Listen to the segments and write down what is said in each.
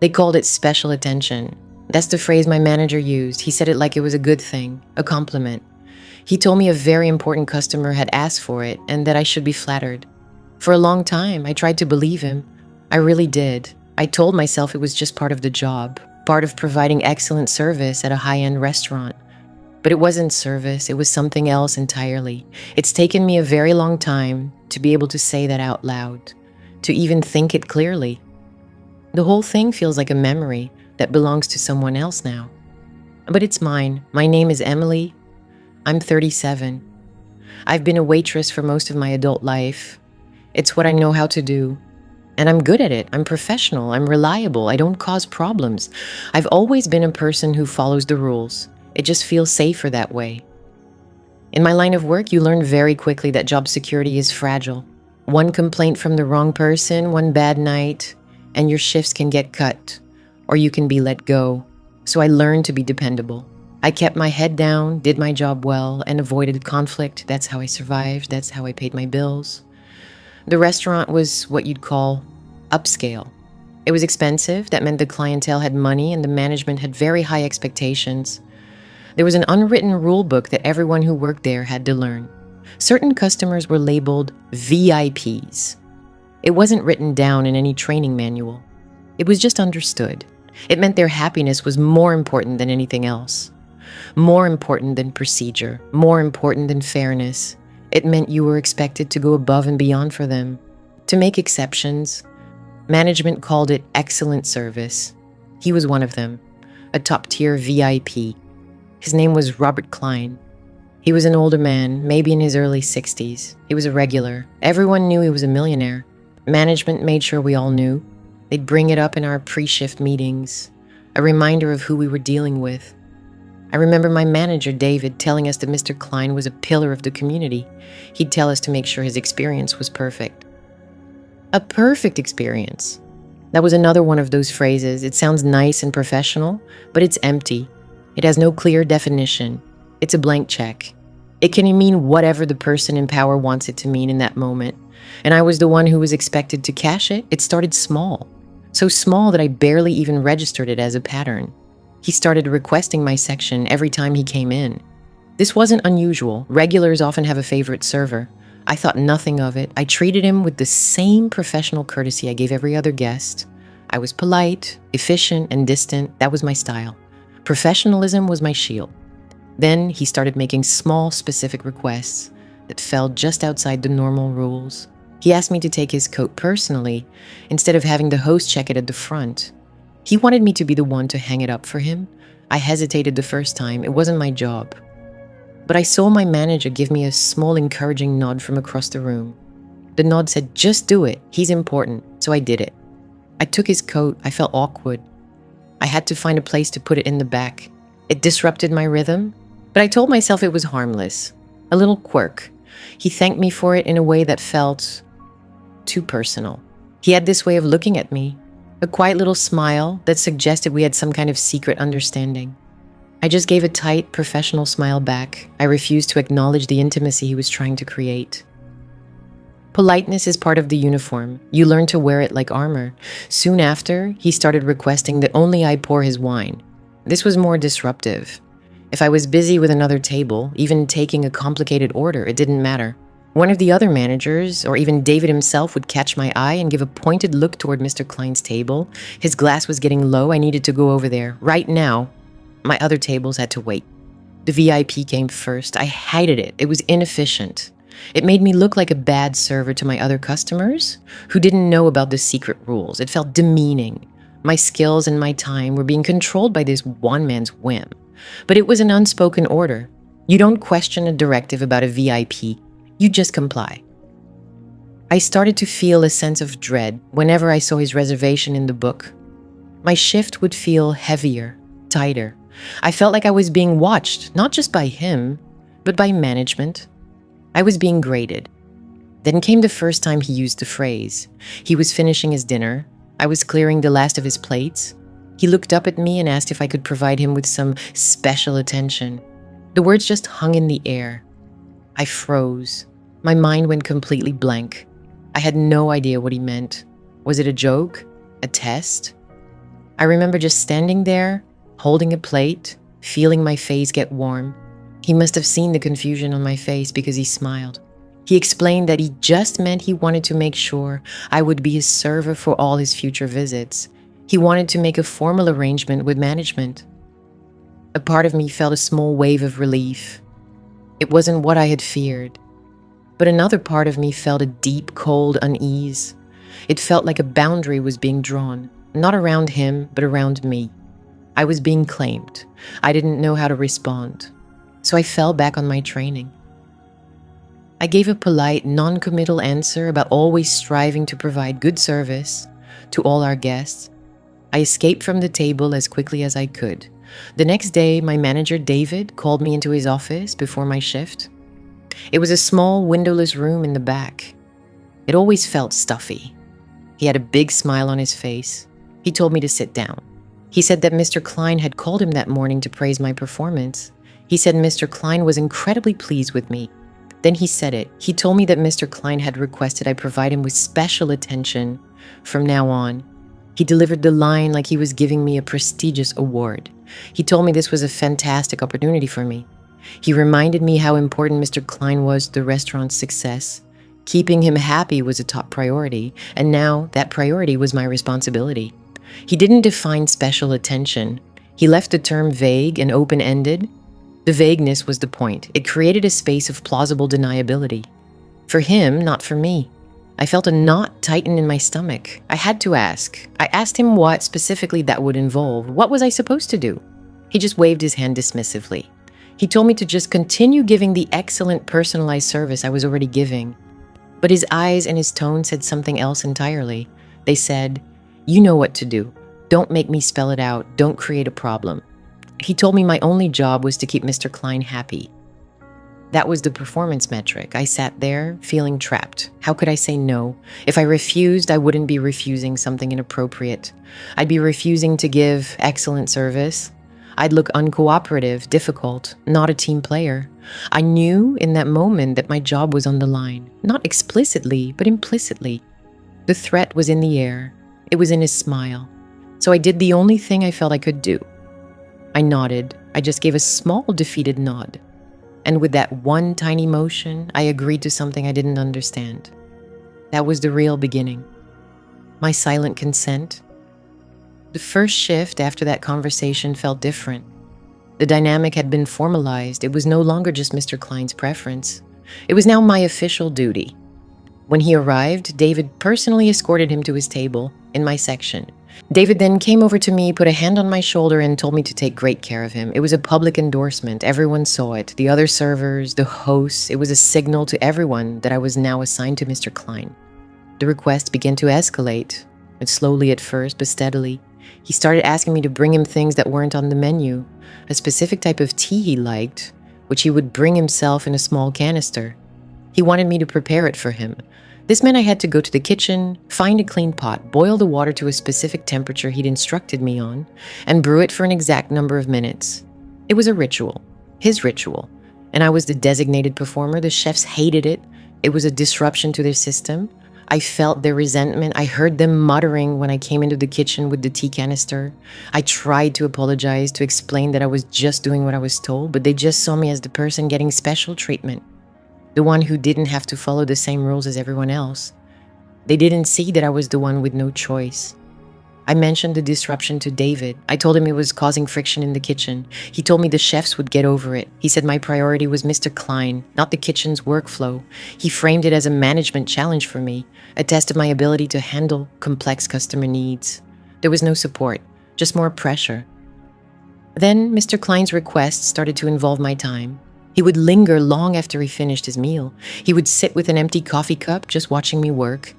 They called it special attention. That's the phrase my manager used. He said it like it was a good thing, a compliment. He told me a very important customer had asked for it and that I should be flattered. For a long time, I tried to believe him. I really did. I told myself it was just part of the job, part of providing excellent service at a high-end restaurant. But it wasn't service, it was something else entirely. It's taken me a very long time to be able to say that out loud, to even think it clearly. The whole thing feels like a memory that belongs to someone else now. But it's mine. My name is Emily. I'm 37. I've been a waitress for most of my adult life. It's what I know how to do. And I'm good at it. I'm professional. I'm reliable. I don't cause problems. I've always been a person who follows the rules. It just feels safer that way. In my line of work, you learn very quickly that job security is fragile. One complaint from the wrong person, one bad night, and your shifts can get cut, or you can be let go. So I learned to be dependable. I kept my head down, did my job well, and avoided conflict. That's how I survived. That's how I paid my bills. The restaurant was what you'd call upscale. It was expensive. That meant the clientele had money and the management had very high expectations. There was an unwritten rule book that everyone who worked there had to learn. Certain customers were labeled VIPs. It wasn't written down in any training manual. It was just understood. It meant their happiness was more important than anything else. More important than procedure. More important than fairness. It meant you were expected to go above and beyond for them. To make exceptions. Management called it excellent service. He was one of them. A top-tier VIP. His name was Robert Klein. He was an older man, maybe in his early 60s. He was a regular. Everyone knew he was a millionaire. Management made sure we all knew. They'd bring it up in our pre-shift meetings, a reminder of who we were dealing with. I remember my manager, David, telling us that Mr. Klein was a pillar of the community. He'd tell us to make sure his experience was perfect. A perfect experience. That was another one of those phrases. It sounds nice and professional, but it's empty. It has no clear definition. It's a blank check. It can mean whatever the person in power wants it to mean in that moment. And I was the one who was expected to cash it. It started small. So small that I barely even registered it as a pattern. He started requesting my section every time he came in. This wasn't unusual. Regulars often have a favorite server. I thought nothing of it. I treated him with the same professional courtesy I gave every other guest. I was polite, efficient, and distant. That was my style. Professionalism was my shield. Then he started making small, specific requests that fell just outside the normal rules. He asked me to take his coat personally, instead of having the host check it at the front. He wanted me to be the one to hang it up for him. I hesitated the first time. It wasn't my job. But I saw my manager give me a small, encouraging nod from across the room. The nod said, "Just do it. He's important." So I did it. I took his coat. I felt awkward. I had to find a place to put it in the back. It disrupted my rhythm, but I told myself it was harmless. A little quirk. He thanked me for it in a way that felt too personal. He had this way of looking at me, a quiet little smile that suggested we had some kind of secret understanding. I just gave a tight, professional smile back. I refused to acknowledge the intimacy he was trying to create. Politeness is part of the uniform. You learn to wear it like armor. Soon after, he started requesting that only I pour his wine. This was more disruptive. If I was busy with another table, even taking a complicated order, it didn't matter. One of the other managers, or even David himself, would catch my eye and give a pointed look toward Mr. Klein's table. His glass was getting low. I needed to go over there. Right now, my other tables had to wait. The VIP came first. I hated it. It was inefficient. It made me look like a bad server to my other customers who didn't know about the secret rules. It felt demeaning. My skills and my time were being controlled by this one man's whim. But it was an unspoken order. You don't question a directive about a VIP. You just comply. I started to feel a sense of dread whenever I saw his reservation in the book. My shift would feel heavier, tighter. I felt like I was being watched, not just by him, but by management. I was being graded. Then came the first time he used the phrase. He was finishing his dinner. I was clearing the last of his plates. He looked up at me and asked if I could provide him with some special attention. The words just hung in the air. I froze. My mind went completely blank. I had no idea what he meant. Was it a joke? A test? I remember just standing there, holding a plate, feeling my face get warm. He must have seen the confusion on my face because he smiled. He explained that he just meant he wanted to make sure I would be his server for all his future visits. He wanted to make a formal arrangement with management. A part of me felt a small wave of relief. It wasn't what I had feared. But another part of me felt a deep, cold unease. It felt like a boundary was being drawn, not around him, but around me. I was being claimed. I didn't know how to respond. So I fell back on my training. I gave a polite, non-committal answer about always striving to provide good service to all our guests. I escaped from the table as quickly as I could. The next day, my manager, David, called me into his office before my shift. It was a small, windowless room in the back. It always felt stuffy. He had a big smile on his face. He told me to sit down. He said that Mr. Klein had called him that morning to praise my performance. He said Mr. Klein was incredibly pleased with me. Then he said it. He told me that Mr. Klein had requested I provide him with special attention from now on. He delivered the line like he was giving me a prestigious award. He told me this was a fantastic opportunity for me. He reminded me how important Mr. Klein was to the restaurant's success. Keeping him happy was a top priority, and now that priority was my responsibility. He didn't define special attention. He left the term vague and open-ended. The vagueness was the point. It created a space of plausible deniability. For him, not for me. I felt a knot tighten in my stomach. I had to ask. I asked him what specifically that would involve. What was I supposed to do? He just waved his hand dismissively. He told me to just continue giving the excellent personalized service I was already giving. But his eyes and his tone said something else entirely. They said, "You know what to do. Don't make me spell it out. Don't create a problem." He told me my only job was to keep Mr. Klein happy. That was the performance metric. I sat there, feeling trapped. How could I say no? If I refused, I wouldn't be refusing something inappropriate. I'd be refusing to give excellent service. I'd look uncooperative, difficult, not a team player. I knew in that moment that my job was on the line, not explicitly, but implicitly. The threat was in the air. It was in his smile. So I did the only thing I felt I could do. I nodded. I just gave a small, defeated nod. And with that one tiny motion, I agreed to something I didn't understand. That was the real beginning. My silent consent. The first shift after that conversation felt different. The dynamic had been formalized. It was no longer just Mr. Klein's preference. It was now my official duty. When he arrived, David personally escorted him to his table in my section. David then came over to me, put a hand on my shoulder, and told me to take great care of him. It was a public endorsement. Everyone saw it. The other servers, the hosts. It was a signal to everyone that I was now assigned to Mr. Klein. The request began to escalate. Slowly at first, but steadily. He started asking me to bring him things that weren't on the menu. A specific type of tea he liked, which he would bring himself in a small canister. He wanted me to prepare it for him. This meant I had to go to the kitchen, find a clean pot, boil the water to a specific temperature he'd instructed me on, and brew it for an exact number of minutes. It was a ritual, his ritual, and I was the designated performer. The chefs hated it. It was a disruption to their system. I felt their resentment. I heard them muttering when I came into the kitchen with the tea canister. I tried to apologize, to explain that I was just doing what I was told, but they just saw me as the person getting special treatment. The one who didn't have to follow the same rules as everyone else. They didn't see that I was the one with no choice. I mentioned the disruption to David. I told him it was causing friction in the kitchen. He told me the chefs would get over it. He said my priority was Mr. Klein, not the kitchen's workflow. He framed it as a management challenge for me, a test of my ability to handle complex customer needs. There was no support, just more pressure. Then Mr. Klein's requests started to involve my time. He would linger long after he finished his meal. He would sit with an empty coffee cup, just watching me work.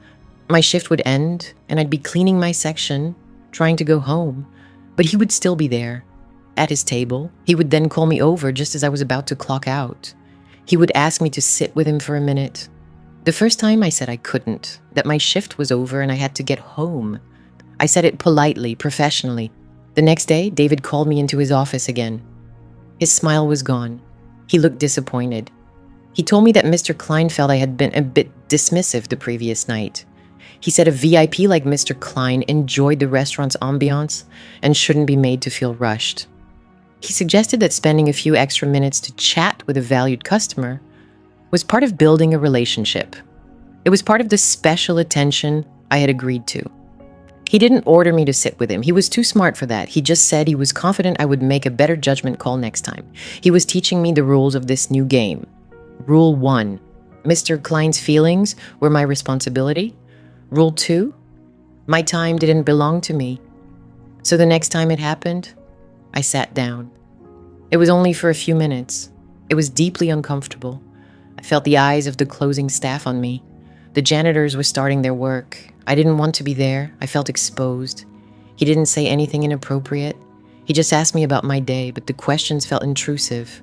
My shift would end, and I'd be cleaning my section, trying to go home. But he would still be there, at his table. He would then call me over just as I was about to clock out. He would ask me to sit with him for a minute. The first time I said I couldn't, that my shift was over and I had to get home. I said it politely, professionally. The next day, David called me into his office again. His smile was gone. He looked disappointed. He told me that Mr. Klein felt I had been a bit dismissive the previous night. He said a VIP like Mr. Klein enjoyed the restaurant's ambiance and shouldn't be made to feel rushed. He suggested that spending a few extra minutes to chat with a valued customer was part of building a relationship. It was part of the special attention I had agreed to. He didn't order me to sit with him. He was too smart for that. He just said he was confident I would make a better judgment call next time. He was teaching me the rules of this new game. Rule 1, Mr. Klein's feelings were my responsibility. Rule 2, my time didn't belong to me. So the next time it happened, I sat down. It was only for a few minutes. It was deeply uncomfortable. I felt the eyes of the closing staff on me. The janitors were starting their work. I didn't want to be there. I felt exposed. He didn't say anything inappropriate. He just asked me about my day, but the questions felt intrusive.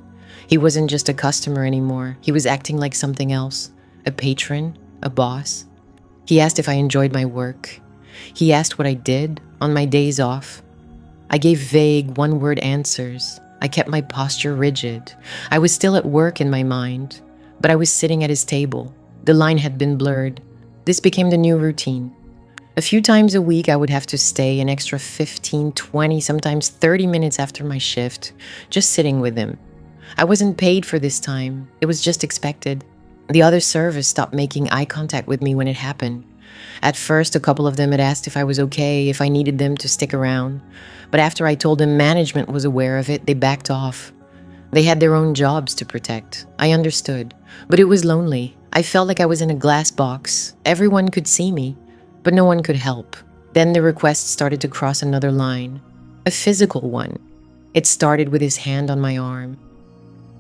He wasn't just a customer anymore. He was acting like something else, a patron, a boss. He asked if I enjoyed my work. He asked what I did on my days off. I gave vague, one-word answers. I kept my posture rigid. I was still at work in my mind, but I was sitting at his table. The line had been blurred. This became the new routine. A few times a week, I would have to stay an extra 15, 20, sometimes 30 minutes after my shift, just sitting with him. I wasn't paid for this time. It was just expected. The other servers stopped making eye contact with me when it happened. At first, a couple of them had asked if I was okay, if I needed them to stick around. But after I told them management was aware of it, they backed off. They had their own jobs to protect. I understood. But it was lonely. I felt like I was in a glass box. Everyone could see me, but no one could help. Then the requests started to cross another line, a physical one. It started with his hand on my arm.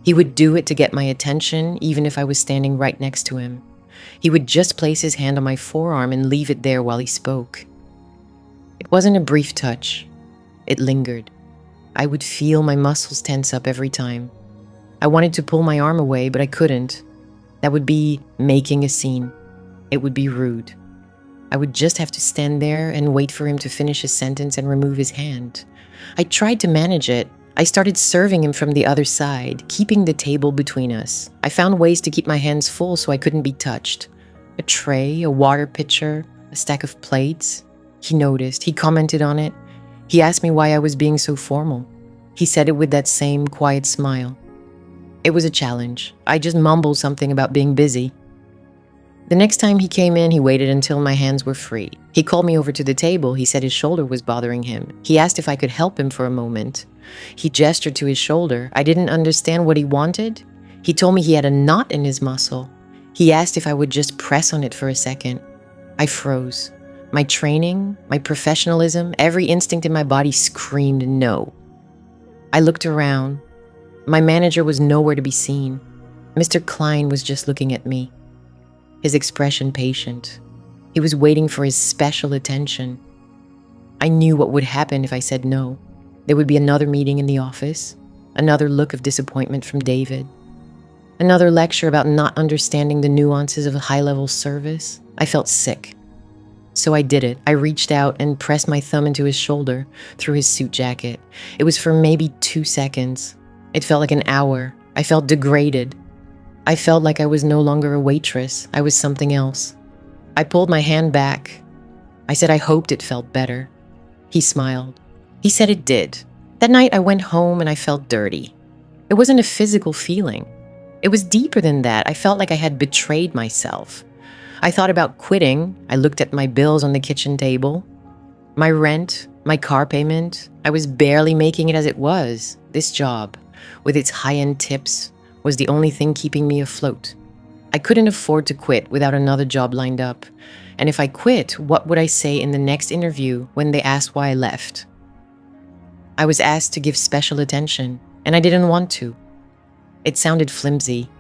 He would do it to get my attention, even if I was standing right next to him. He would just place his hand on my forearm and leave it there while he spoke. It wasn't a brief touch. It lingered. I would feel my muscles tense up every time. I wanted to pull my arm away, but I couldn't. That would be making a scene. It would be rude. I would just have to stand there and wait for him to finish his sentence and remove his hand. I tried to manage it. I started serving him from the other side, keeping the table between us. I found ways to keep my hands full so I couldn't be touched. A tray, a water pitcher, a stack of plates. He noticed. He commented on it. He asked me why I was being so formal. He said it with that same quiet smile. It was a challenge. I just mumbled something about being busy. The next time he came in, he waited until my hands were free. He called me over to the table. He said his shoulder was bothering him. He asked if I could help him for a moment. He gestured to his shoulder. I didn't understand what he wanted. He told me he had a knot in his muscle. He asked if I would just press on it for a second. I froze. My training, my professionalism, every instinct in my body screamed no. I looked around. My manager was nowhere to be seen. Mr. Klein was just looking at me, his expression patient. He was waiting for his special attention. I knew what would happen if I said no. There would be another meeting in the office, another look of disappointment from David, another lecture about not understanding the nuances of high-level service. I felt sick. So I did it. I reached out and pressed my thumb into his shoulder through his suit jacket. It was for maybe 2 seconds. It felt like an hour. I felt degraded. I felt like I was no longer a waitress. I was something else. I pulled my hand back. I said I hoped it felt better. He smiled. He said it did. That night I went home and I felt dirty. It wasn't a physical feeling. It was deeper than that. I felt like I had betrayed myself. I thought about quitting. I looked at my bills on the kitchen table. My rent, my car payment. I was barely making it as it was. This job, with its high-end tips, was the only thing keeping me afloat. I couldn't afford to quit without another job lined up. And if I quit, what would I say in the next interview when they asked why I left? I was asked to give special attention, and I didn't want to. It sounded flimsy.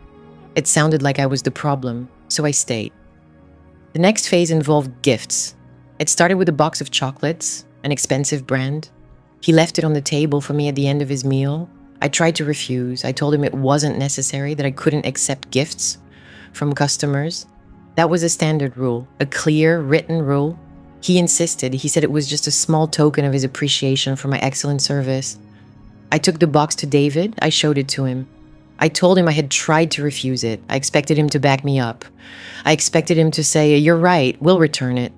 It sounded like I was the problem, so I stayed. The next phase involved gifts. It started with a box of chocolates, an expensive brand. He left it on the table for me at the end of his meal. I tried to refuse. I told him it wasn't necessary, that I couldn't accept gifts from customers. That was a standard rule, a clear, written rule. He insisted. He said it was just a small token of his appreciation for my excellent service. I took the box to David. I showed it to him. I told him I had tried to refuse it. I expected him to back me up. I expected him to say, "You're right, we'll return it."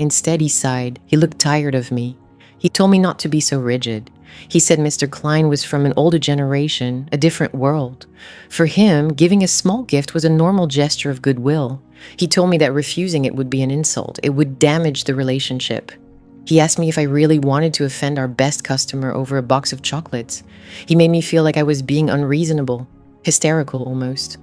Instead, he sighed. He looked tired of me. He told me not to be so rigid. He said Mr. Klein was from an older generation, a different world. For him, giving a small gift was a normal gesture of goodwill. He told me that refusing it would be an insult. It would damage the relationship. He asked me if I really wanted to offend our best customer over a box of chocolates. He made me feel like I was being unreasonable, hysterical almost.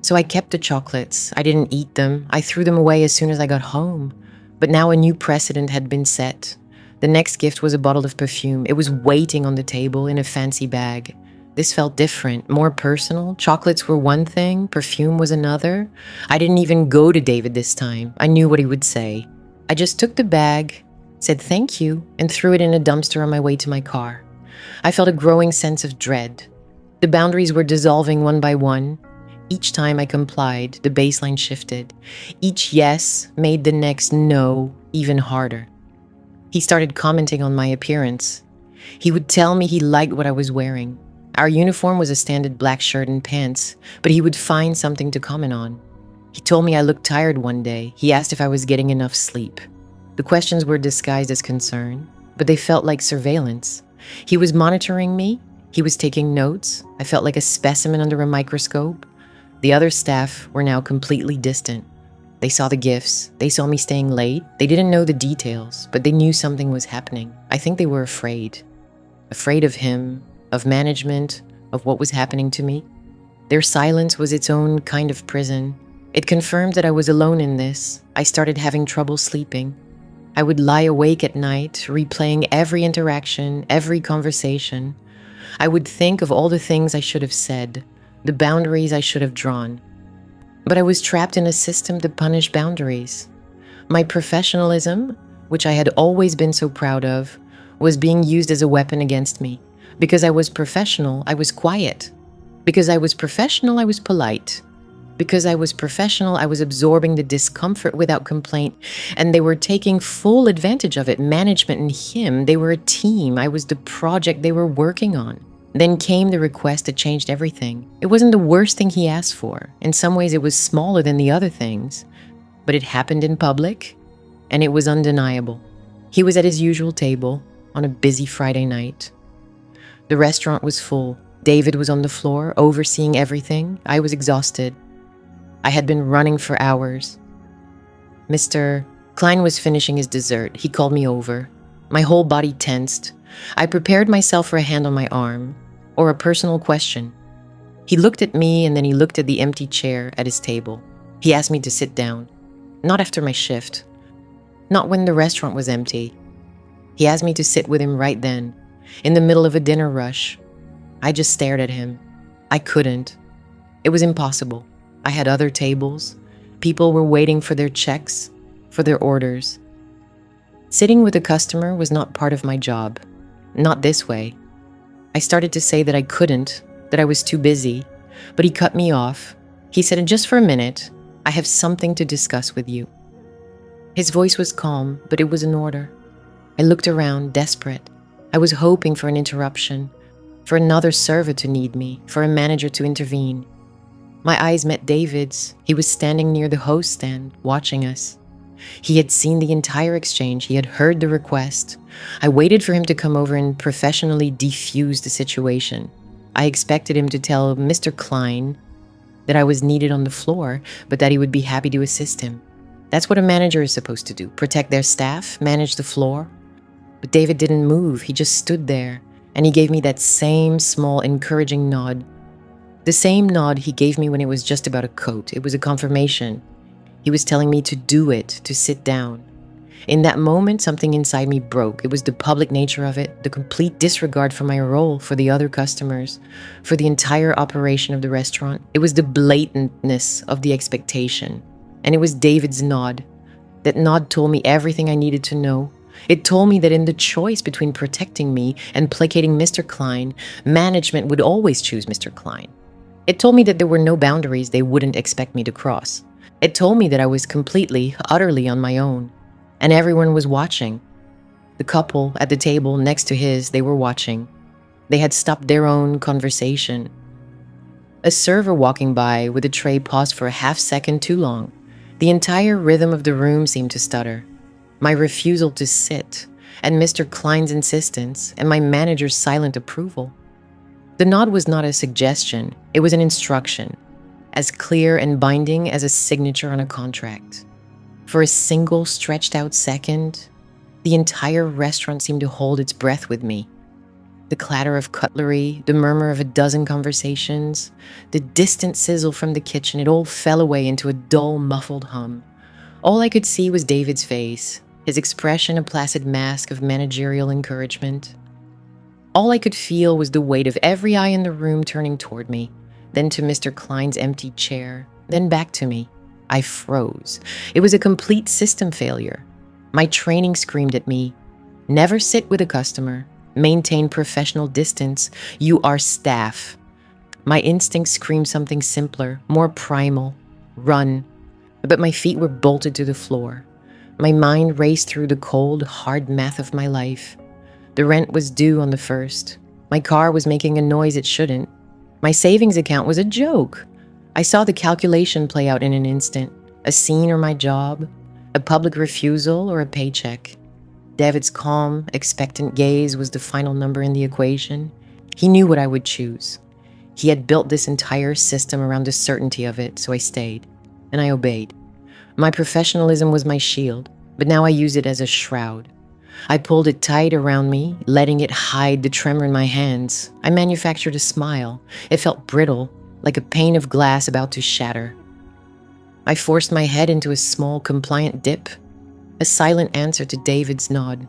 So I kept the chocolates. I didn't eat them. I threw them away as soon as I got home. But now a new precedent had been set. The next gift was a bottle of perfume. It was waiting on the table in a fancy bag. This felt different, more personal. Chocolates were one thing, perfume was another. I didn't even go to David this time. I knew what he would say. I just took the bag, said thank you, and threw it in a dumpster on my way to my car. I felt a growing sense of dread. The boundaries were dissolving one by one. Each time I complied, the baseline shifted. Each yes made the next no even harder. He started commenting on my appearance. He would tell me he liked what I was wearing. Our uniform was a standard black shirt and pants, but he would find something to comment on. He told me I looked tired one day. He asked if I was getting enough sleep. The questions were disguised as concern, but they felt like surveillance. He was monitoring me. He was taking notes. I felt like a specimen under a microscope. The other staff were now completely distant. They saw the gifts. They saw me staying late. They didn't know the details, but they knew something was happening. I think they were afraid. Afraid of him, of management, of what was happening to me. Their silence was its own kind of prison. It confirmed that I was alone in this. I started having trouble sleeping. I would lie awake at night, replaying every interaction, every conversation. I would think of all the things I should have said, the boundaries I should have drawn. But I was trapped in a system that punished boundaries. My professionalism, which I had always been so proud of, was being used as a weapon against me. Because I was professional, I was quiet. Because I was professional, I was polite. Because I was professional, I was absorbing the discomfort without complaint, and they were taking full advantage of it. Management and him, they were a team. I was the project they were working on. Then came the request that changed everything. It wasn't the worst thing he asked for. In some ways, it was smaller than the other things. But it happened in public, and it was undeniable. He was at his usual table on a busy Friday night. The restaurant was full. David was on the floor, overseeing everything. I was exhausted. I had been running for hours. Mr. Klein was finishing his dessert. He called me over. My whole body tensed. I prepared myself for a hand on my arm, or a personal question. He looked at me and then he looked at the empty chair at his table. He asked me to sit down. Not after my shift. Not when the restaurant was empty. He asked me to sit with him right then, in the middle of a dinner rush. I just stared at him. I couldn't. It was impossible. I had other tables. People were waiting for their checks, for their orders. Sitting with a customer was not part of my job. Not this way. I started to say that I couldn't, that I was too busy, but he cut me off. He said, just for a minute, I have something to discuss with you. His voice was calm, but it was an order. I looked around, desperate. I was hoping for an interruption, for another server to need me, for a manager to intervene. My eyes met David's. He was standing near the host stand, watching us. He had seen the entire exchange. He had heard the request. I waited for him to come over and professionally defuse the situation. I expected him to tell Mr. Klein that I was needed on the floor, but that he would be happy to assist him. That's what a manager is supposed to do, protect their staff, manage the floor. But David didn't move. He just stood there, and he gave me that same small, encouraging nod. The same nod he gave me when it was just about a coat. It was a confirmation. He was telling me to do it, to sit down. In that moment, something inside me broke. It was the public nature of it, the complete disregard for my role, for the other customers, for the entire operation of the restaurant. It was the blatantness of the expectation. And it was David's nod. That nod told me everything I needed to know. It told me that in the choice between protecting me and placating Mr. Klein, management would always choose Mr. Klein. It told me that there were no boundaries they wouldn't expect me to cross. It told me that I was completely, utterly on my own. And everyone was watching. The couple at the table next to his, they were watching. They had stopped their own conversation. A server walking by with a tray paused for a half second too long. The entire rhythm of the room seemed to stutter. my refusal to sit, and Mr. Klein's insistence, and my manager's silent approval. The nod was not a suggestion, it was an instruction, as clear and binding as a signature on a contract. For a single stretched out second, the entire restaurant seemed to hold its breath with me. The clatter of cutlery, the murmur of a dozen conversations, the distant sizzle from the kitchen, it all fell away into a dull, muffled hum. All I could see was David's face, his expression a placid mask of managerial encouragement. All I could feel was the weight of every eye in the room turning toward me, then to Mr. Klein's empty chair, then back to me. I froze. It was a complete system failure. My training screamed at me, never sit with a customer, maintain professional distance, you are staff. My instincts screamed something simpler, more primal, run. But my feet were bolted to the floor. My mind raced through the cold, hard math of my life. The rent was due on the 1st. My car was making a noise it shouldn't. My savings account was a joke. I saw the calculation play out in an instant. A scene or my job, a public refusal or a paycheck. David's calm, expectant gaze was the final number in the equation. He knew what I would choose. He had built this entire system around the certainty of it, so I stayed, and I obeyed. My professionalism was my shield, but now I use it as a shroud. I pulled it tight around me, letting it hide the tremor in my hands. I manufactured a smile. It felt brittle, like a pane of glass about to shatter. I forced my head into a small, compliant dip, a silent answer to David's nod.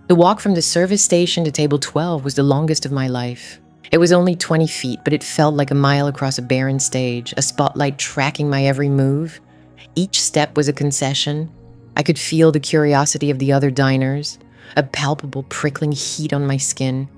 The walk from the service station to table 12 was the longest of my life. It was only 20 feet, but it felt like a mile across a barren stage, a spotlight tracking my every move. Each step was a concession. I could feel the curiosity of the other diners, a palpable prickling heat on my skin.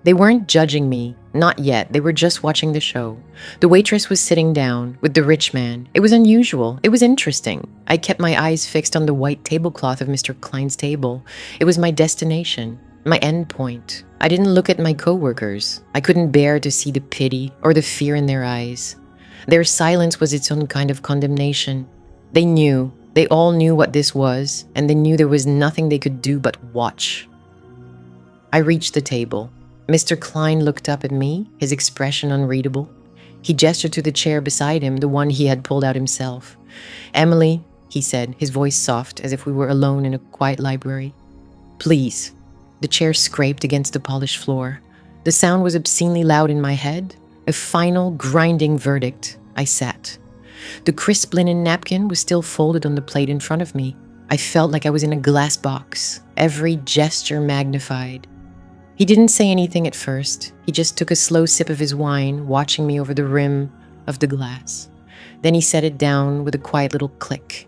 They weren't judging me, not yet. They were just watching the show. The waitress was sitting down with the rich man. It was unusual. It was interesting. I kept my eyes fixed on the white tablecloth of Mr. Klein's table. It was my destination, my end point. I didn't look at my coworkers. I couldn't bear to see the pity or the fear in their eyes. Their silence was its own kind of condemnation. They knew. They all knew what this was, and they knew there was nothing they could do but watch. I reached the table. Mr. Klein looked up at me, his expression unreadable. He gestured to the chair beside him, the one he had pulled out himself. "Emily," he said, his voice soft, as if we were alone in a quiet library. "Please." The chair scraped against the polished floor. The sound was obscenely loud in my head, a final, grinding verdict. I sat. The crisp linen napkin was still folded on the plate in front of me. I felt like I was in a glass box, every gesture magnified. He didn't say anything at first. He just took a slow sip of his wine, watching me over the rim of the glass. Then he set it down with a quiet little click.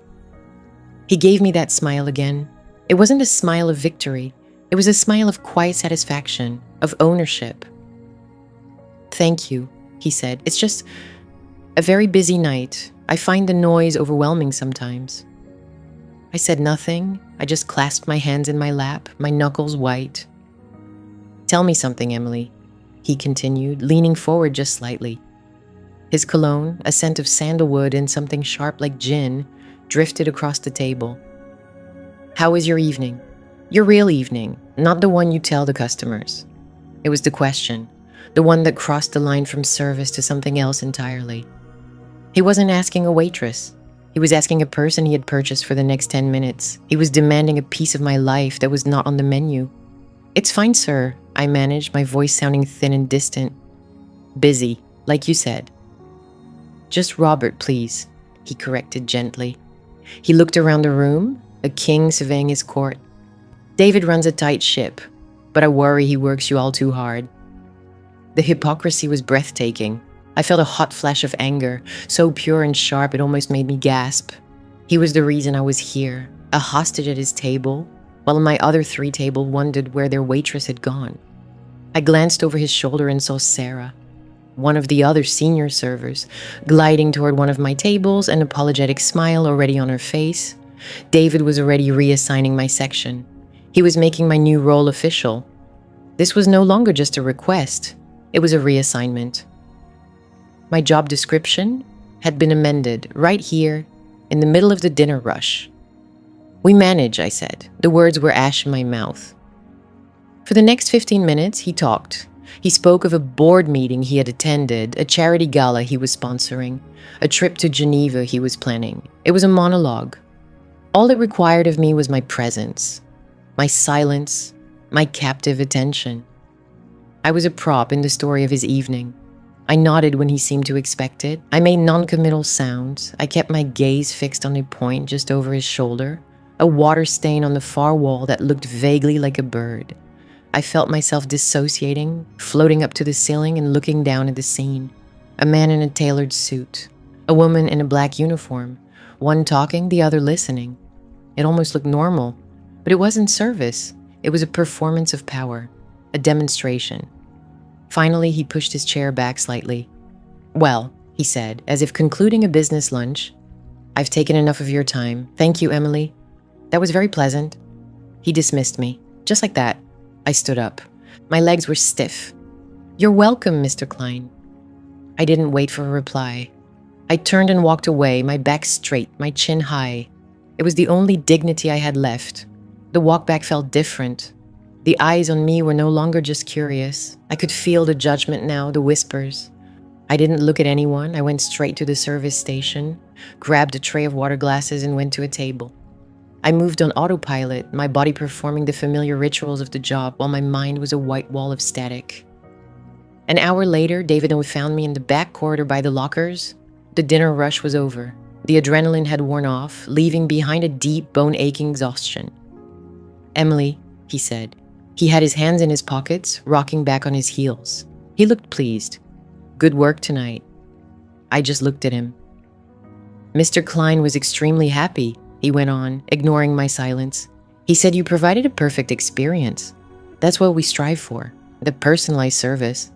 He gave me that smile again. It wasn't a smile of victory. It was a smile of quiet satisfaction, of ownership. "Thank you," he said. "It's just a very busy night. I find the noise overwhelming sometimes." I said nothing. I just clasped my hands in my lap, my knuckles white. "Tell me something, Emily," he continued, leaning forward just slightly. His cologne, a scent of sandalwood and something sharp like gin, drifted across the table. "How was your evening? Your real evening, not the one you tell the customers." It was the question, the one that crossed the line from service to something else entirely. He wasn't asking a waitress. He was asking a person he had purchased for the next 10 minutes. He was demanding a piece of my life that was not on the menu. "It's fine, sir," I managed, my voice sounding thin and distant. "Busy, like you said." "Just Robert, please," he corrected gently. He looked around the room, a king surveying his court. "David runs a tight ship, but I worry he works you all too hard." The hypocrisy was breathtaking. I felt a hot flash of anger, so pure and sharp it almost made me gasp. He was the reason I was here, a hostage at his table, while my other 3 tables wondered where their waitress had gone. I glanced over his shoulder and saw Sarah, one of the other senior servers, gliding toward one of my tables, an apologetic smile already on her face. David was already reassigning my section. He was making my new role official. This was no longer just a request. It was a reassignment. My job description had been amended right here in the middle of the dinner rush. "We manage," I said. The words were ash in my mouth. For the next 15 minutes, he talked. He spoke of a board meeting he had attended, a charity gala he was sponsoring, a trip to Geneva he was planning. It was a monologue. All it required of me was my presence, my silence, my captive attention. I was a prop in the story of his evening. I nodded when he seemed to expect it. I made non-committal sounds. I kept my gaze fixed on a point just over his shoulder, a water stain on the far wall that looked vaguely like a bird. I felt myself dissociating, floating up to the ceiling and looking down at the scene. A man in a tailored suit, a woman in a black uniform, one talking, the other listening. It almost looked normal, but it wasn't service. It was a performance of power, a demonstration. Finally, he pushed his chair back slightly. "Well," he said, as if concluding a business lunch, "I've taken enough of your time. Thank you, Emily. That was very pleasant." He dismissed me. Just like that. I stood up. My legs were stiff. "You're welcome, Mr. Klein." I didn't wait for a reply. I turned and walked away, my back straight, my chin high. It was the only dignity I had left. The walk back felt different. The eyes on me were no longer just curious. I could feel the judgment now, the whispers. I didn't look at anyone. I went straight to the service station, grabbed a tray of water glasses, and went to a table. I moved on autopilot, my body performing the familiar rituals of the job while my mind was a white wall of static. An hour later, David found me in the back corridor by the lockers. The dinner rush was over. The adrenaline had worn off, leaving behind a deep, bone-aching exhaustion. "Emily," he said. He had his hands in his pockets, rocking back on his heels. He looked pleased. "Good work tonight." I just looked at him. "Mr. Klein was extremely happy," he went on, ignoring my silence. "He said you provided a perfect experience. That's what we strive for, the personalized service."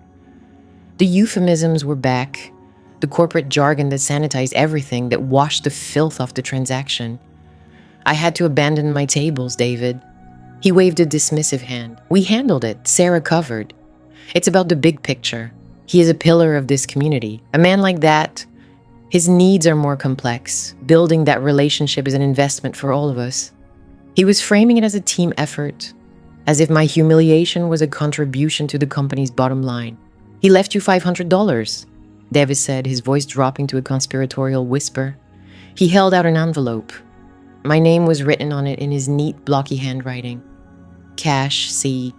The euphemisms were back, the corporate jargon that sanitized everything, that washed the filth off the transaction. "I had to abandon my tables, David." He waved a dismissive hand. "We handled it. Sarah covered. It's about the big picture. He is a pillar of this community. A man like that, his needs are more complex. Building that relationship is an investment for all of us." He was framing it as a team effort, as if my humiliation was a contribution to the company's bottom line. "He left you $500, Davis said, his voice dropping to a conspiratorial whisper. He held out an envelope. My name was written on it in his neat, blocky handwriting. "Cash, see.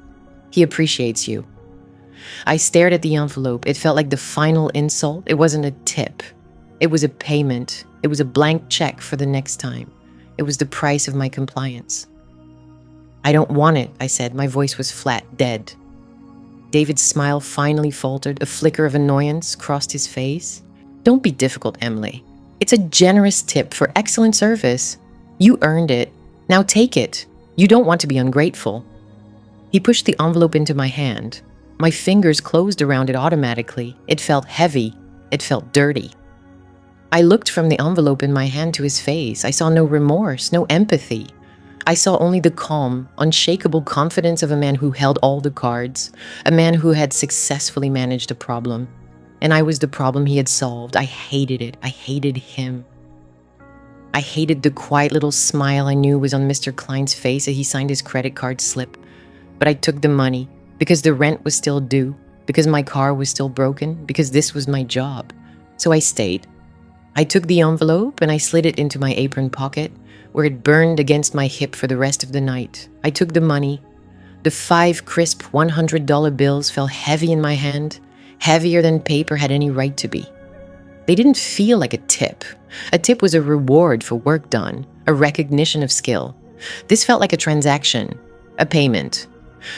He appreciates you." I stared at the envelope. It felt like the final insult. It wasn't a tip. It was a payment. It was a blank check for the next time. It was the price of my compliance. "I don't want it," I said. My voice was flat, dead. David's smile finally faltered. A flicker of annoyance crossed his face. "Don't be difficult, Emily. It's a generous tip for excellent service. You earned it. Now take it. You don't want to be ungrateful." He pushed the envelope into my hand. My fingers closed around it automatically. It felt heavy. It felt dirty. I looked from the envelope in my hand to his face. I saw no remorse, no empathy. I saw only the calm, unshakable confidence of a man who held all the cards, a man who had successfully managed a problem. And I was the problem he had solved. I hated it. I hated him. I hated the quiet little smile I knew was on Mr. Klein's face as he signed his credit card slip. But I took the money because the rent was still due, because my car was still broken, because this was my job. So I stayed. I took the envelope and I slid it into my apron pocket, where it burned against my hip for the rest of the night. I took the money. The 5 crisp $100 bills fell heavy in my hand, heavier than paper had any right to be. They didn't feel like a tip. A tip was a reward for work done, a recognition of skill. This felt like a transaction, a payment.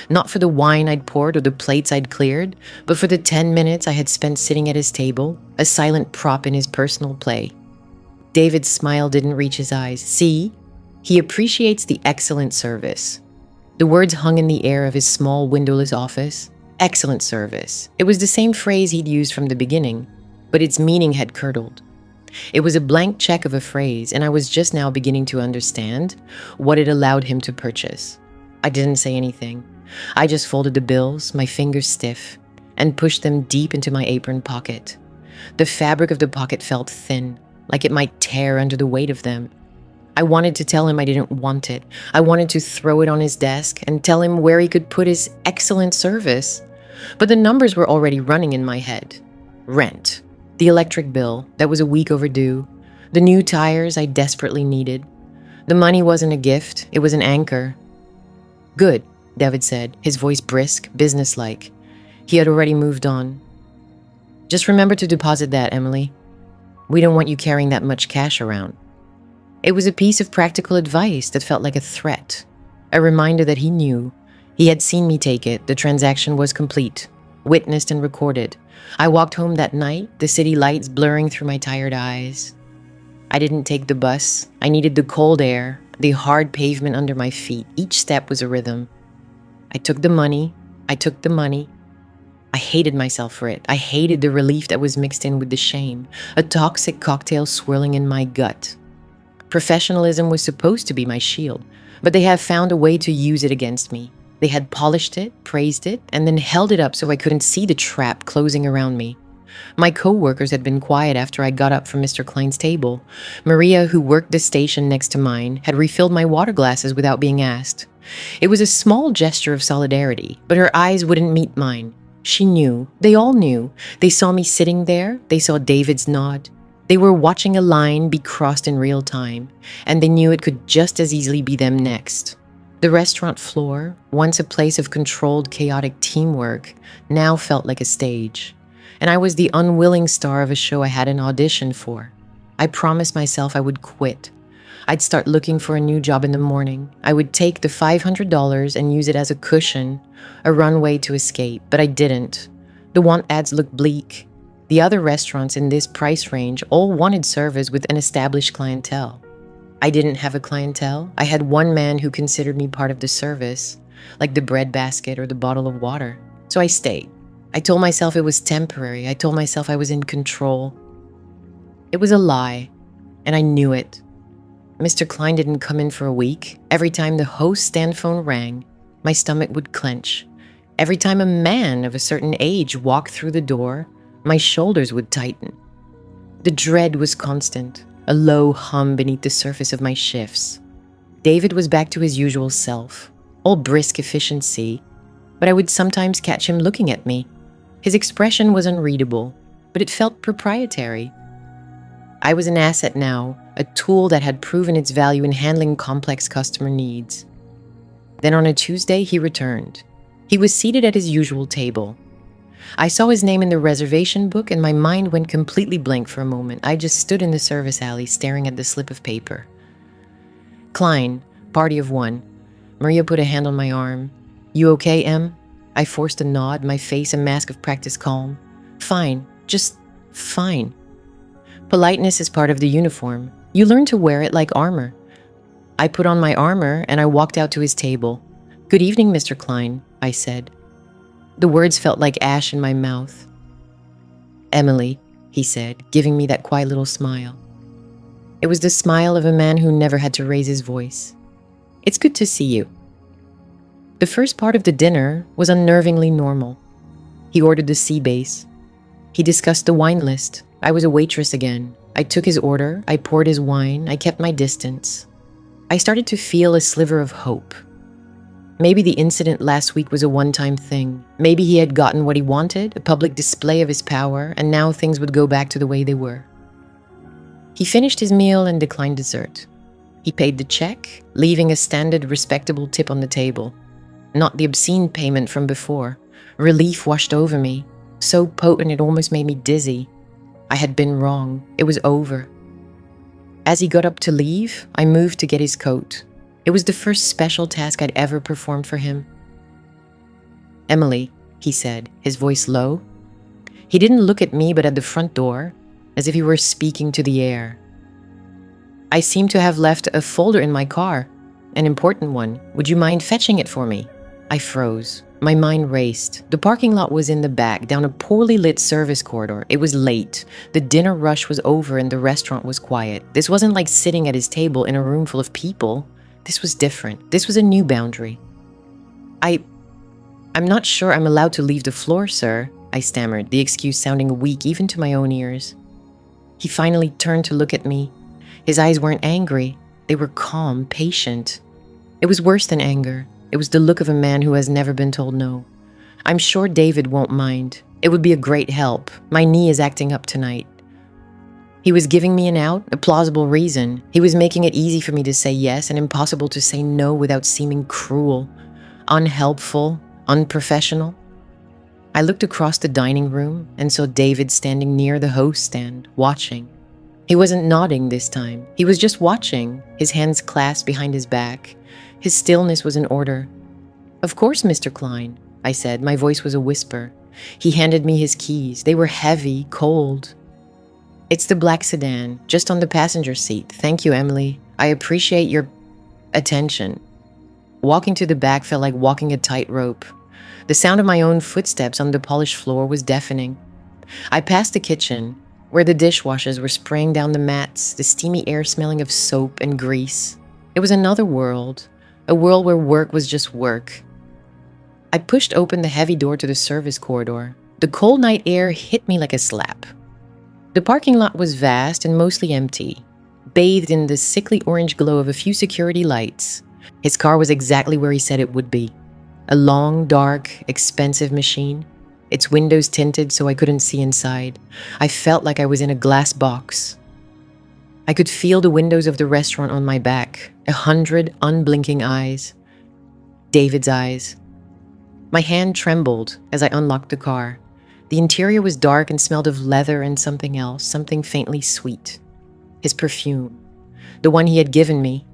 Not for the wine I'd poured or the plates I'd cleared, but for the 10 minutes I had spent sitting at his table, a silent prop in his personal play. David's smile didn't reach his eyes. See? He appreciates the excellent service. The words hung in the air of his small windowless office. Excellent service. It was the same phrase he'd used from the beginning, but its meaning had curdled. It was a blank check of a phrase, and I was just now beginning to understand what it allowed him to purchase. I didn't say anything. I just folded the bills, my fingers stiff, and pushed them deep into my apron pocket. The fabric of the pocket felt thin, like it might tear under the weight of them. I wanted to tell him I didn't want it. I wanted to throw it on his desk and tell him where he could put his excellent service. But the numbers were already running in my head. Rent, the electric bill that was a week overdue, the new tires I desperately needed. The money wasn't a gift, it was an anchor. Good, David said, his voice brisk, businesslike. He had already moved on. Just remember to deposit that, Emily. We don't want you carrying that much cash around. It was a piece of practical advice that felt like a threat, a reminder that he knew. He had seen me take it. The transaction was complete, witnessed and recorded. I walked home that night, the city lights blurring through my tired eyes. I didn't take the bus. I needed the cold air, the hard pavement under my feet. Each step was a rhythm. I took the money. I hated myself for it. I hated the relief that was mixed in with the shame, a toxic cocktail swirling in my gut. Professionalism was supposed to be my shield, but they have found a way to use it against me. They had polished it, praised it, and then held it up so I couldn't see the trap closing around me. My co-workers had been quiet after I got up from Mr. Klein's table. Maria, who worked the station next to mine, had refilled my water glasses without being asked. It was a small gesture of solidarity, but her eyes wouldn't meet mine. She knew. They all knew. They saw me sitting there. They saw David's nod. They were watching a line be crossed in real time, and they knew it could just as easily be them next. The restaurant floor, once a place of controlled, chaotic teamwork, now felt like a stage. And I was the unwilling star of a show I had an audition for. I promised myself I would quit. I'd start looking for a new job in the morning. I would take the $500 and use it as a cushion, a runway to escape, but I didn't. The want ads looked bleak. The other restaurants in this price range all wanted service with an established clientele. I didn't have a clientele. I had one man who considered me part of the service, like the bread basket or the bottle of water. So I stayed. I told myself it was temporary. I told myself I was in control. It was a lie, and I knew it. Mr. Klein didn't come in for a week. Every time the host's stand phone rang, my stomach would clench. Every time a man of a certain age walked through the door, my shoulders would tighten. The dread was constant, a low hum beneath the surface of my shifts. David was back to his usual self, all brisk efficiency, but I would sometimes catch him looking at me. His expression was unreadable, but it felt proprietary. I was an asset now, a tool that had proven its value in handling complex customer needs. Then on a Tuesday, he returned. He was seated at his usual table. I saw his name in the reservation book and my mind went completely blank for a moment. I just stood in the service alley staring at the slip of paper. Klein, party of one. Maria put a hand on my arm. You okay, Em? I forced a nod, my face a mask of practiced calm. Fine, just fine. Politeness is part of the uniform. You learn to wear it like armor. I put on my armor and I walked out to his table. Good evening, Mr. Klein, I said. The words felt like ash in my mouth. Emily, he said, giving me that quiet little smile. It was the smile of a man who never had to raise his voice. It's good to see you. The first part of the dinner was unnervingly normal. He ordered the sea base. He discussed the wine list. I was a waitress again. I took his order. I poured his wine. I kept my distance. I started to feel a sliver of hope. Maybe the incident last week was a one-time thing. Maybe he had gotten what he wanted, a public display of his power, and now things would go back to the way they were. He finished his meal and declined dessert. He paid the check, leaving a standard, respectable tip on the table. Not the obscene payment from before. Relief washed over me, so potent it almost made me dizzy. I had been wrong. It was over. As he got up to leave, I moved to get his coat. It was the first special task I'd ever performed for him. Emily, he said, his voice low. He didn't look at me but at the front door, as if he were speaking to the air. I seem to have left a folder in my car, an important one. Would you mind fetching it for me? I froze. My mind raced. The parking lot was in the back, down a poorly lit service corridor. It was late. The dinner rush was over and the restaurant was quiet. This wasn't like sitting at his table in a room full of people. This was different. This was a new boundary. I'm not sure I'm allowed to leave the floor, sir, I stammered, the excuse sounding weak even to my own ears. He finally turned to look at me. His eyes weren't angry. They were calm, patient. It was worse than anger. It was the look of a man who has never been told no. I'm sure David won't mind. It would be a great help. My knee is acting up tonight. He was giving me an out, a plausible reason. He was making it easy for me to say yes and impossible to say no without seeming cruel, unhelpful, unprofessional. I looked across the dining room and saw David standing near the host stand, watching. He wasn't nodding this time. He was just watching, his hands clasped behind his back. His stillness was in order. "Of course, Mr. Klein," I said. My voice was a whisper. He handed me his keys. They were heavy, cold. "It's the black sedan, just on the passenger seat. Thank you, Emily. I appreciate your attention." Walking to the back felt like walking a tightrope. The sound of my own footsteps on the polished floor was deafening. I passed the kitchen, where the dishwashers were spraying down the mats, the steamy air smelling of soap and grease. It was another world, a world where work was just work. I pushed open the heavy door to the service corridor. The cold night air hit me like a slap. The parking lot was vast and mostly empty, bathed in the sickly orange glow of a few security lights. His car was exactly where he said it would be. A long, dark, expensive machine. Its windows tinted so I couldn't see inside. I felt like I was in a glass box. I could feel the windows of the restaurant on my back, 100 unblinking eyes. David's eyes. My hand trembled as I unlocked the car. The interior was dark and smelled of leather and something else, something faintly sweet. His perfume. The one he had given me.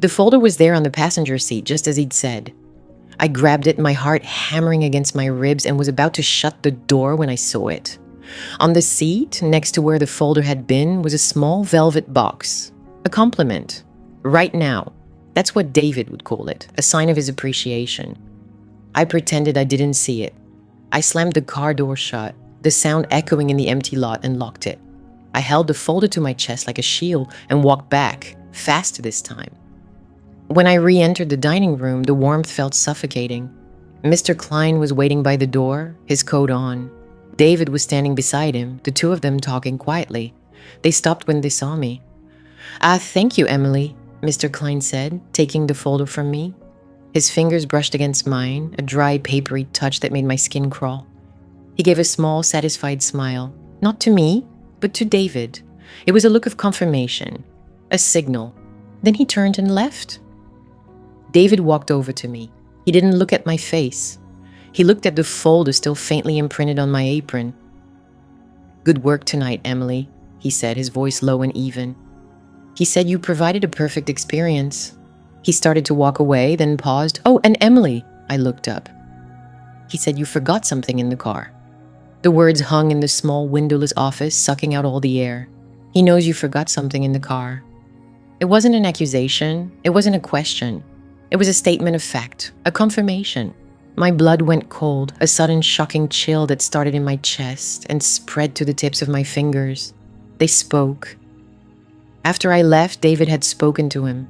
The folder was there on the passenger seat, just as he'd said. I grabbed it, my heart hammering against my ribs, and was about to shut the door when I saw it. On the seat, next to where the folder had been, was a small velvet box. A compliment. Right now. That's what David would call it, a sign of his appreciation. I pretended I didn't see it. I slammed the car door shut, the sound echoing in the empty lot, and locked it. I held the folder to my chest like a shield and walked back, fast this time. When I re-entered the dining room, the warmth felt suffocating. Mr. Klein was waiting by the door, his coat on. David was standing beside him, the two of them talking quietly. They stopped when they saw me. Thank you, Emily," Mr. Klein said, taking the folder from me. His fingers brushed against mine, a dry, papery touch that made my skin crawl. He gave a small, satisfied smile, not to me, but to David. It was a look of confirmation, a signal. Then he turned and left. David walked over to me. He didn't look at my face. He looked at the folder still faintly imprinted on my apron. "Good work tonight, Emily," he said, his voice low and even. "He said you provided a perfect experience." He started to walk away, then paused. "Oh, and Emily," I looked up. He said you forgot something in the car. The words hung in the small windowless office, sucking out all the air. "He knows you forgot something in the car." It wasn't an accusation. It wasn't a question. It was a statement of fact, a confirmation. My blood went cold, a sudden shocking chill that started in my chest and spread to the tips of my fingers. They spoke. After I left, David had spoken to him.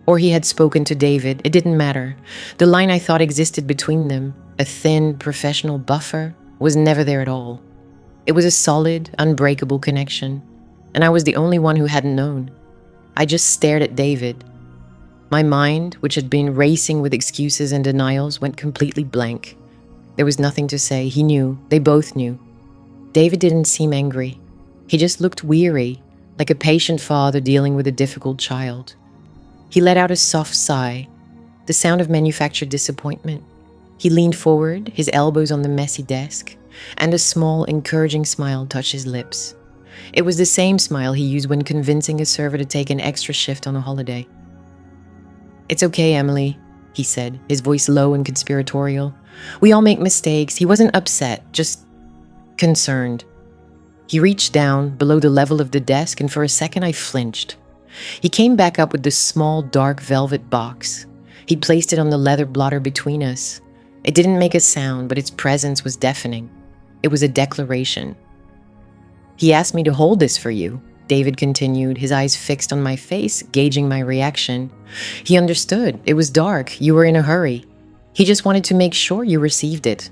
Or he had spoken to David. It didn't matter. The line I thought existed between them, a thin, professional buffer, was never there at all. It was a solid, unbreakable connection, and I was the only one who hadn't known. I just stared at David. My mind, which had been racing with excuses and denials, went completely blank. There was nothing to say. He knew. They both knew. David didn't seem angry. He just looked weary, like a patient father dealing with a difficult child. He let out a soft sigh, the sound of manufactured disappointment. He leaned forward, his elbows on the messy desk, and a small, encouraging smile touched his lips. It was the same smile he used when convincing a server to take an extra shift on a holiday. "It's okay, Emily," he said, his voice low and conspiratorial. "We all make mistakes." He wasn't upset, just concerned. He reached down below the level of the desk, and for a second I flinched. He came back up with the small, dark velvet box. He placed it on the leather blotter between us. It didn't make a sound, but its presence was deafening. It was a declaration. "He asked me to hold this for you," David continued, his eyes fixed on my face, gauging my reaction. "He understood. It was dark. You were in a hurry. He just wanted to make sure you received it."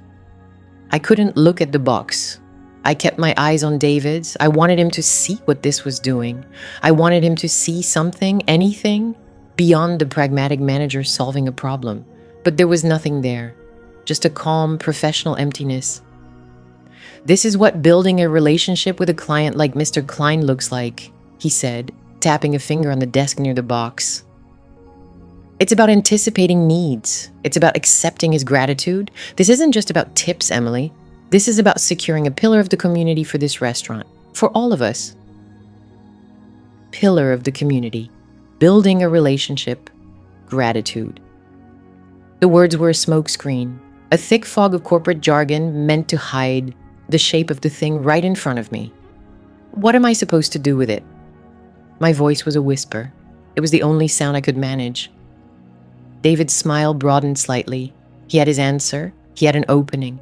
I couldn't look at the box. I kept my eyes on David's. I wanted him to see what this was doing. I wanted him to see something, anything, beyond the pragmatic manager solving a problem. But there was nothing there, just a calm, professional emptiness. This is what building a relationship with a client like Mr. Klein looks like, he said, tapping a finger on the desk near the box. It's about anticipating needs. It's about accepting his gratitude. This isn't just about tips, Emily. This is about securing a pillar of the community for this restaurant, for all of us. Pillar of the community, building a relationship, gratitude. The words were a smokescreen, a thick fog of corporate jargon meant to hide the shape of the thing right in front of me. What am I supposed to do with it? My voice was a whisper. It was the only sound I could manage. David's smile broadened slightly. He had his answer. He had an opening.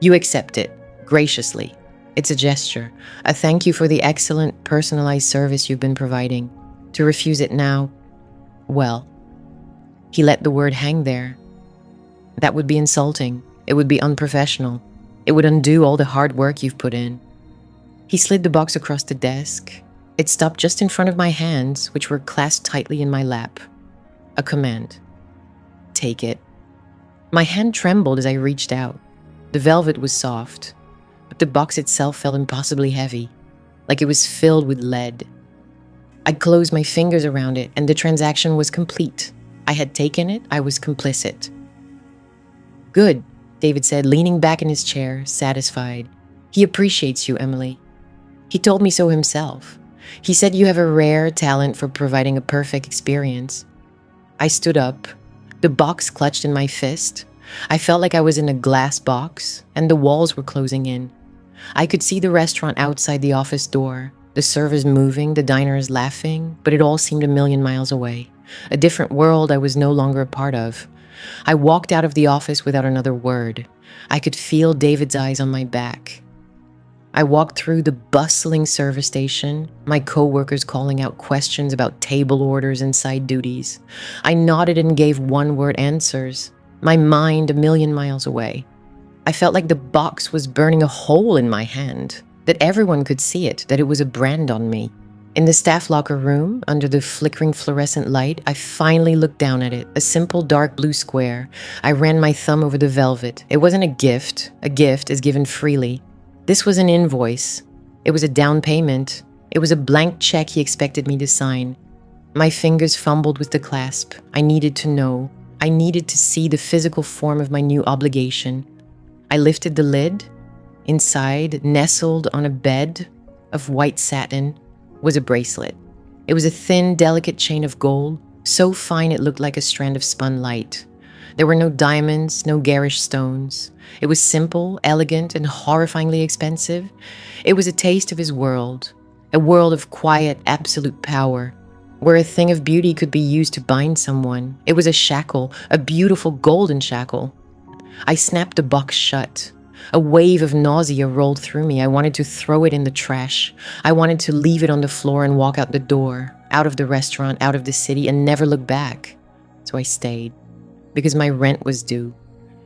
You accept it, graciously. It's a gesture, a thank you for the excellent, personalized service you've been providing. To refuse it now, well, he let the word hang there. That would be insulting. It would be unprofessional. It would undo all the hard work you've put in. He slid the box across the desk. It stopped just in front of my hands, which were clasped tightly in my lap. A command. Take it. My hand trembled as I reached out. The velvet was soft, but the box itself felt impossibly heavy, like it was filled with lead. I closed my fingers around it, and the transaction was complete. I had taken it. I was complicit. Good, David said, leaning back in his chair, satisfied. He appreciates you, Emily. He told me so himself. He said you have a rare talent for providing a perfect experience. I stood up, the box clutched in my fist. I felt like I was in a glass box, and the walls were closing in. I could see the restaurant outside the office door, the servers moving, the diners laughing, but it all seemed a million miles away. A different world I was no longer a part of. I walked out of the office without another word. I could feel David's eyes on my back. I walked through the bustling service station, my coworkers calling out questions about table orders and side duties. I nodded and gave one-word answers, my mind a million miles away. I felt like the box was burning a hole in my hand, that everyone could see it, that it was a brand on me. In the staff locker room, under the flickering fluorescent light, I finally looked down at it, a simple dark blue square. I ran my thumb over the velvet. It wasn't a gift. A gift is given freely. This was an invoice. It was a down payment. It was a blank check he expected me to sign. My fingers fumbled with the clasp. I needed to know. I needed to see the physical form of my new obligation. I lifted the lid. Inside, nestled on a bed of white satin, was a bracelet. It was a thin, delicate chain of gold, so fine it looked like a strand of spun light. There were no diamonds, no garish stones. It was simple, elegant, and horrifyingly expensive. It was a taste of his world, a world of quiet, absolute power, where a thing of beauty could be used to bind someone. It was a shackle, a beautiful golden shackle. I snapped the box shut. A wave of nausea rolled through me. I wanted to throw it in the trash. I wanted to leave it on the floor and walk out the door, out of the restaurant, out of the city, and never look back. So I stayed. Because my rent was due.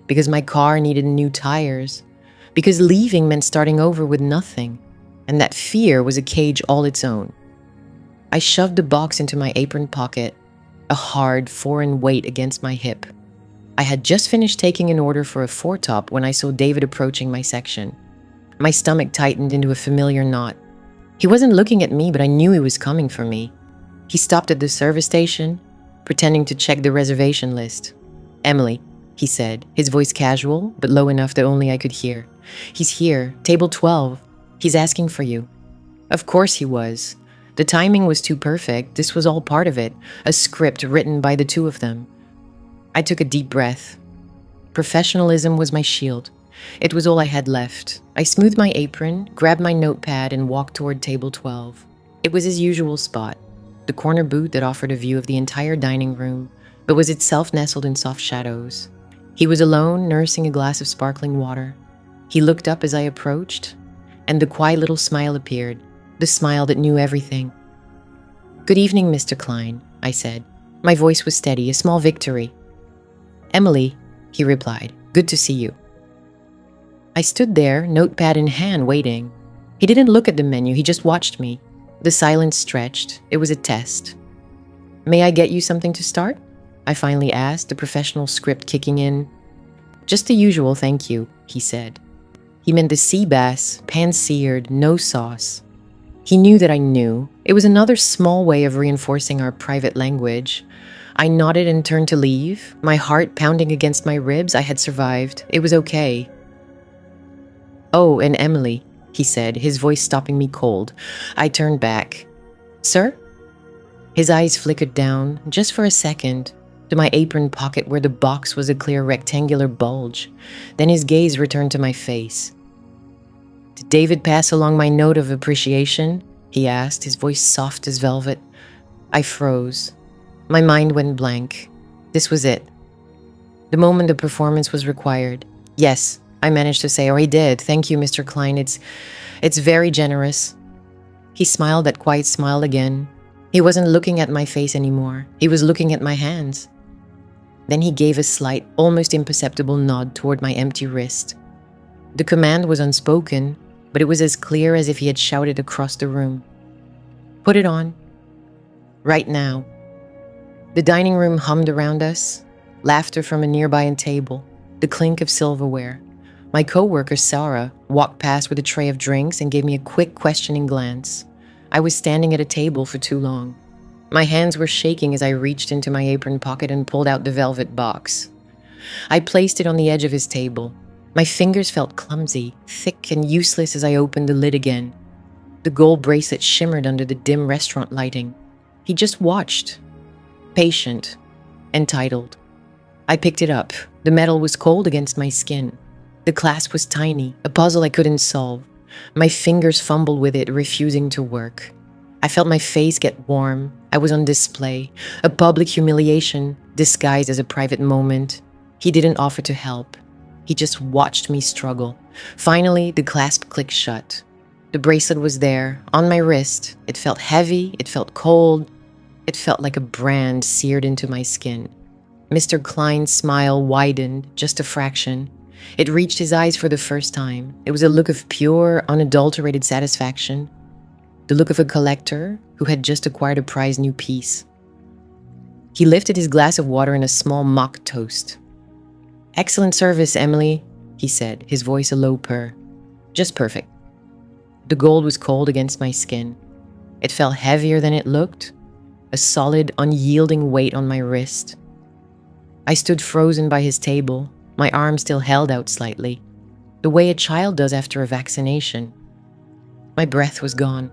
Because my car needed new tires. Because leaving meant starting over with nothing. And that fear was a cage all its own. I shoved the box into my apron pocket, a hard, foreign weight against my hip. I had just finished taking an order for a four-top when I saw David approaching my section. My stomach tightened into a familiar knot. He wasn't looking at me, but I knew he was coming for me. He stopped at the service station, pretending to check the reservation list. Emily, he said, his voice casual, but low enough that only I could hear. He's here, table 12. He's asking for you. Of course he was. The timing was too perfect. This was all part of it, a script written by the two of them. I took a deep breath. Professionalism was my shield. It was all I had left. I smoothed my apron, grabbed my notepad, and walked toward table 12. It was his usual spot, the corner booth that offered a view of the entire dining room, but was itself nestled in soft shadows. He was alone, nursing a glass of sparkling water. He looked up as I approached, and the quiet little smile appeared, the smile that knew everything. Good evening, Mr. Klein, I said. My voice was steady, a small victory. Emily, he replied, good to see you. I stood there, notepad in hand, waiting. He didn't look at the menu, he just watched me. The silence stretched. It was a test. "May I get you something to start?" I finally asked, the professional script kicking in. "Just the usual, thank you," he said. He meant the sea bass, pan-seared, no sauce. He knew that I knew. It was another small way of reinforcing our private language. I nodded and turned to leave, my heart pounding against my ribs. I had survived. It was okay. "Oh, and Emily," he said, his voice stopping me cold. I turned back. "Sir?" His eyes flickered down, just for a second, to my apron pocket where the box was a clear rectangular bulge. Then his gaze returned to my face. "Did David pass along my note of appreciation?" he asked, his voice soft as velvet. I froze. My mind went blank. This was it. The moment the performance was required. "Yes," I managed to say, "or he did. Thank you, Mr. Klein. It's very generous." He smiled that quiet smile again. He wasn't looking at my face anymore. He was looking at my hands. Then he gave a slight, almost imperceptible nod toward my empty wrist. The command was unspoken, but it was as clear as if he had shouted across the room. "Put it on. Right now." The dining room hummed around us, laughter from a nearby table, the clink of silverware. My coworker, Sarah, walked past with a tray of drinks and gave me a quick, questioning glance. I was standing at a table for too long. My hands were shaking as I reached into my apron pocket and pulled out the velvet box. I placed it on the edge of his table. My fingers felt clumsy, thick and useless as I opened the lid again. The gold bracelet shimmered under the dim restaurant lighting. He just watched. Patient. Entitled. I picked it up. The metal was cold against my skin. The clasp was tiny, a puzzle I couldn't solve. My fingers fumbled with it, refusing to work. I felt my face get warm. I was on display, a public humiliation disguised as a private moment. He didn't offer to help. He just watched me struggle. Finally, the clasp clicked shut. The bracelet was there, on my wrist. It felt heavy, it felt cold. It felt like a brand seared into my skin. Mr. Klein's smile widened just a fraction. It reached his eyes for the first time. It was a look of pure, unadulterated satisfaction. The look of a collector who had just acquired a prized new piece. He lifted his glass of water in a small mock toast. "Excellent service, Emily," he said, his voice a low purr. "Just perfect." The gold was cold against my skin. It felt heavier than it looked, a solid, unyielding weight on my wrist. I stood frozen by his table, my arm still held out slightly, the way a child does after a vaccination. My breath was gone.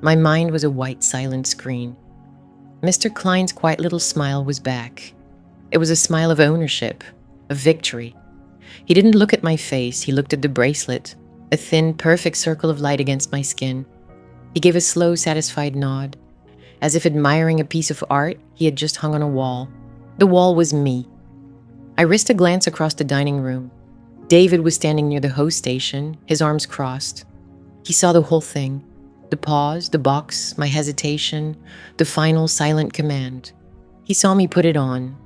My mind was a white, silent screen. Mr. Klein's quiet little smile was back. It was a smile of ownership, of victory. He didn't look at my face, he looked at the bracelet, a thin, perfect circle of light against my skin. He gave a slow, satisfied nod, as if admiring a piece of art he had just hung on a wall. The wall was me. I risked a glance across the dining room. David was standing near the host station, his arms crossed. He saw the whole thing. The pause, the box, my hesitation, the final silent command. He saw me put it on.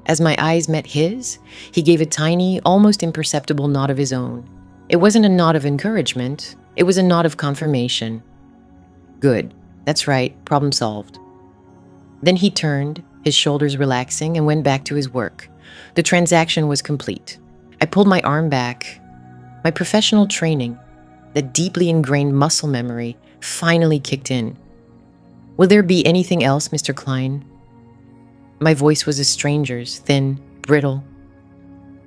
As my eyes met his, he gave a tiny, almost imperceptible nod of his own. It wasn't a nod of encouragement. It was a nod of confirmation. Good. That's right. Problem solved. Then he turned, his shoulders relaxing, and went back to his work. The transaction was complete. I pulled my arm back. My professional training, that deeply ingrained muscle memory, finally kicked in. "Will there be anything else, Mr. Klein?" My voice was a stranger's, thin, brittle.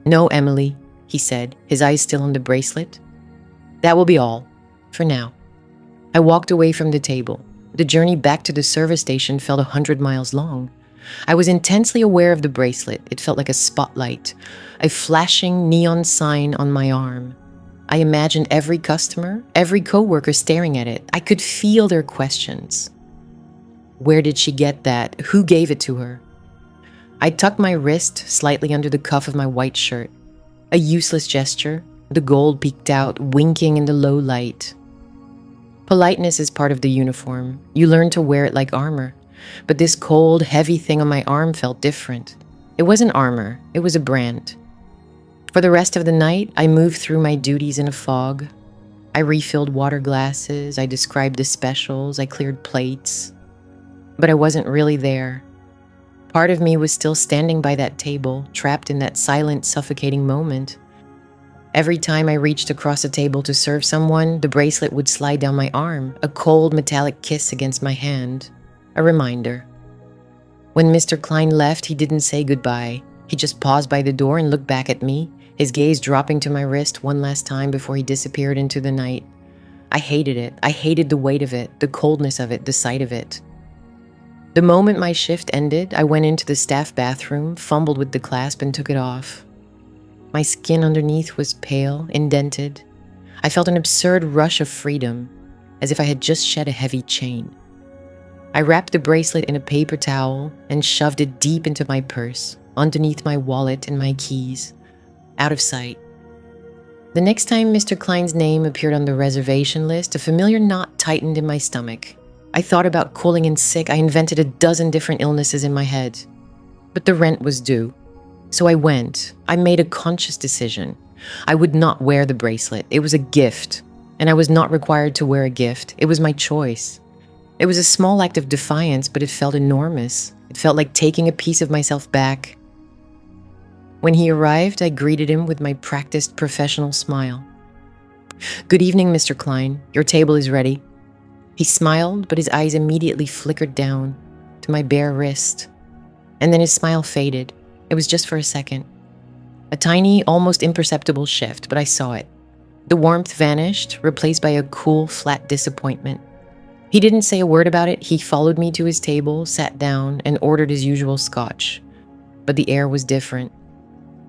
"No, Emily," he said, his eyes still on the bracelet. "That will be all, for now." I walked away from the table. The journey back to the service station felt 100 miles long. I was intensely aware of the bracelet. It felt like a spotlight, a flashing neon sign on my arm. I imagined every customer, every coworker staring at it. I could feel their questions. Where did she get that? Who gave it to her? I tucked my wrist slightly under the cuff of my white shirt. A useless gesture. The gold peeked out, winking in the low light. Politeness is part of the uniform. You learn to wear it like armor. But this cold, heavy thing on my arm felt different. It wasn't armor. It was a brand. For the rest of the night, I moved through my duties in a fog. I refilled water glasses, I described the specials, I cleared plates. But I wasn't really there. Part of me was still standing by that table, trapped in that silent, suffocating moment. Every time I reached across the table to serve someone, the bracelet would slide down my arm, a cold metallic kiss against my hand, a reminder. When Mr. Klein left, he didn't say goodbye. He just paused by the door and looked back at me, his gaze dropping to my wrist one last time before he disappeared into the night. I hated it. I hated the weight of it, the coldness of it, the sight of it. The moment my shift ended, I went into the staff bathroom, fumbled with the clasp, and took it off. My skin underneath was pale, indented. I felt an absurd rush of freedom, as if I had just shed a heavy chain. I wrapped the bracelet in a paper towel and shoved it deep into my purse, underneath my wallet and my keys, out of sight. The next time Mr. Klein's name appeared on the reservation list, a familiar knot tightened in my stomach. I thought about calling in sick. I invented a dozen different illnesses in my head. But the rent was due. So I went. I made a conscious decision. I would not wear the bracelet. It was a gift. And I was not required to wear a gift. It was my choice. It was a small act of defiance, but it felt enormous. It felt like taking a piece of myself back. When he arrived, I greeted him with my practiced professional smile. "Good evening, Mr. Klein. Your table is ready." He smiled, but his eyes immediately flickered down to my bare wrist. And then his smile faded. It was just for a second. A tiny, almost imperceptible shift, but I saw it. The warmth vanished, replaced by a cool, flat disappointment. He didn't say a word about it. He followed me to his table, sat down, and ordered his usual scotch. But the air was different.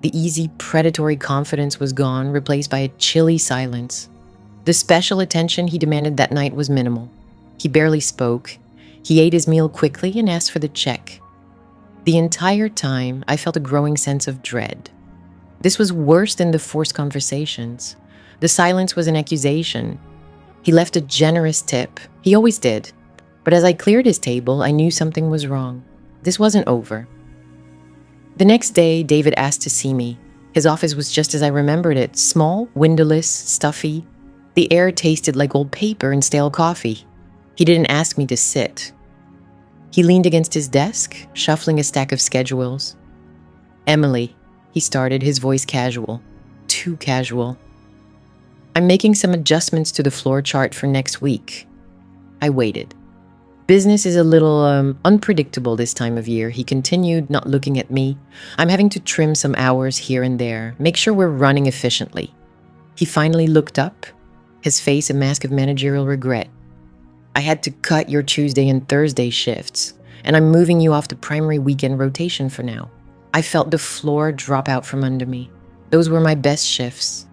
The easy, predatory confidence was gone, replaced by a chilly silence. The special attention he demanded that night was minimal. He barely spoke. He ate his meal quickly and asked for the check. The entire time, I felt a growing sense of dread. This was worse than the forced conversations. The silence was an accusation. He left a generous tip. He always did. But as I cleared his table, I knew something was wrong. This wasn't over. The next day, David asked to see me. His office was just as I remembered it, small, windowless, stuffy. The air tasted like old paper and stale coffee. He didn't ask me to sit. He leaned against his desk, shuffling a stack of schedules. "Emily," he started, his voice casual. Too casual. "I'm making some adjustments to the floor chart for next week." I waited. "Business is a little unpredictable this time of year," he continued, not looking at me. "I'm having to trim some hours here and there, make sure we're running efficiently." He finally looked up, his face a mask of managerial regret. "I had to cut your Tuesday and Thursday shifts, and I'm moving you off the primary weekend rotation for now." I felt the floor drop out from under me. Those were my best shifts.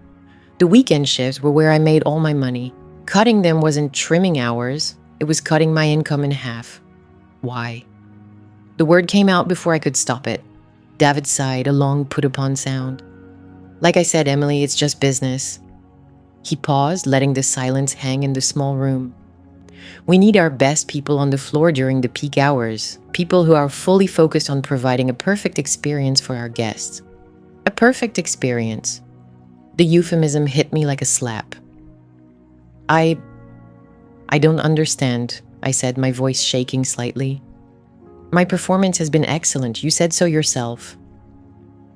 The weekend shifts were where I made all my money. Cutting them wasn't trimming hours. It was cutting my income in half. Why? The word came out before I could stop it. David sighed, a long put-upon sound. "Like I said, Emily, it's just business." He paused, letting the silence hang in the small room. "We need our best people on the floor during the peak hours, people who are fully focused on providing a perfect experience for our guests." A perfect experience. The euphemism hit me like a slap. I don't understand," I said, my voice shaking slightly. "My performance has been excellent. You said so yourself."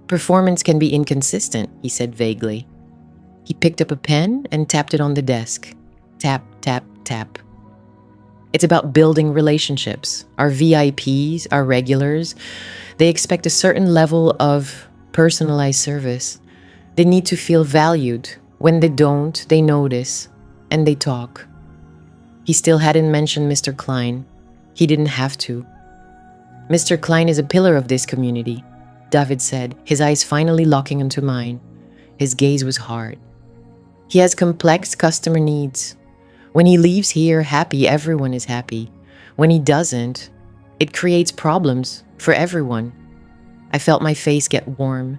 "Performance can be inconsistent," he said vaguely. He picked up a pen and tapped it on the desk. Tap, tap, tap. "It's about building relationships. Our VIPs, our regulars, they expect a certain level of personalized service. They need to feel valued. When they don't, they notice, and they talk." He still hadn't mentioned Mr. Klein. He didn't have to. "Mr. Klein is a pillar of this community," David said, his eyes finally locking onto mine. His gaze was hard. "He has complex customer needs. When he leaves here happy, everyone is happy. When he doesn't, it creates problems for everyone." I felt my face get warm.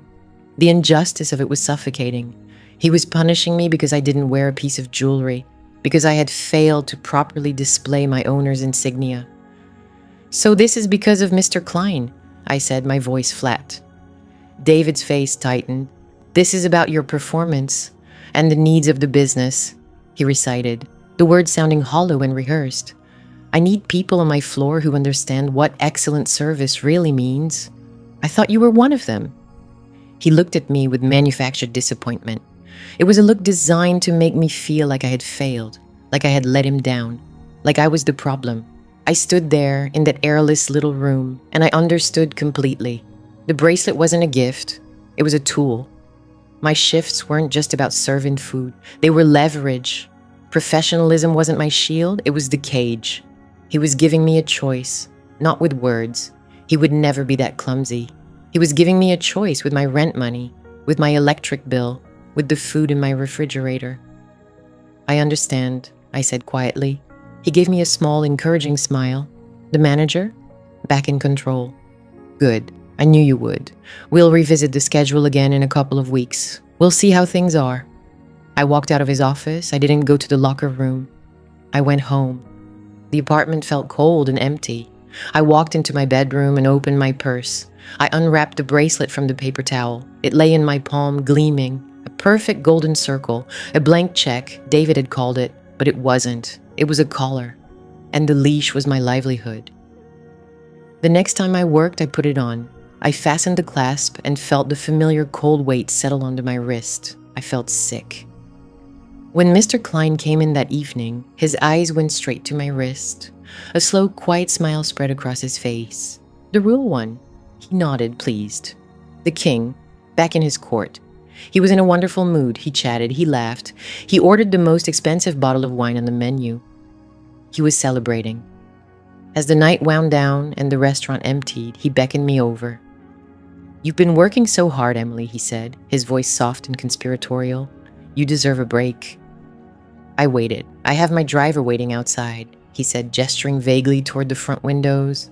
The injustice of it was suffocating. He was punishing me because I didn't wear a piece of jewelry, because I had failed to properly display my owner's insignia. "So this is because of Mr. Klein," I said, my voice flat. David's face tightened. This is about your performance and the needs of the business, he recited, the words sounding hollow and rehearsed. I need people on my floor who understand what excellent service really means. I thought you were one of them. He looked at me with manufactured disappointment. It was a look designed to make me feel like I had failed, like I had let him down, like I was the problem. I stood there in that airless little room, and I understood completely. The bracelet wasn't a gift, it was a tool. My shifts weren't just about serving food, they were leverage. Professionalism wasn't my shield, it was the cage. He was giving me a choice, not with words. He would never be that clumsy. He was giving me a choice with my rent money, with my electric bill, with the food in my refrigerator. I understand, I said quietly. He gave me a small, encouraging smile. The manager? Back in control. Good. I knew you would. We'll revisit the schedule again in a couple of weeks. We'll see how things are. I walked out of his office. I didn't go to the locker room. I went home. The apartment felt cold and empty. I walked into my bedroom and opened my purse. I unwrapped the bracelet from the paper towel. It lay in my palm, gleaming. A perfect golden circle. A blank check, David had called it, but it wasn't. It was a collar. And the leash was my livelihood. The next time I worked, I put it on. I fastened the clasp and felt the familiar cold weight settle onto my wrist. I felt sick. When Mr. Klein came in that evening, his eyes went straight to my wrist. A slow, quiet smile spread across his face. The real one. He nodded, pleased. The king, back in his court. He was in a wonderful mood. He chatted, he laughed. He ordered the most expensive bottle of wine on the menu. He was celebrating. As the night wound down and the restaurant emptied, he beckoned me over. You've been working so hard, Emily, he said, his voice soft and conspiratorial. You deserve a break. I waited. I have my driver waiting outside, he said, gesturing vaguely toward the front windows.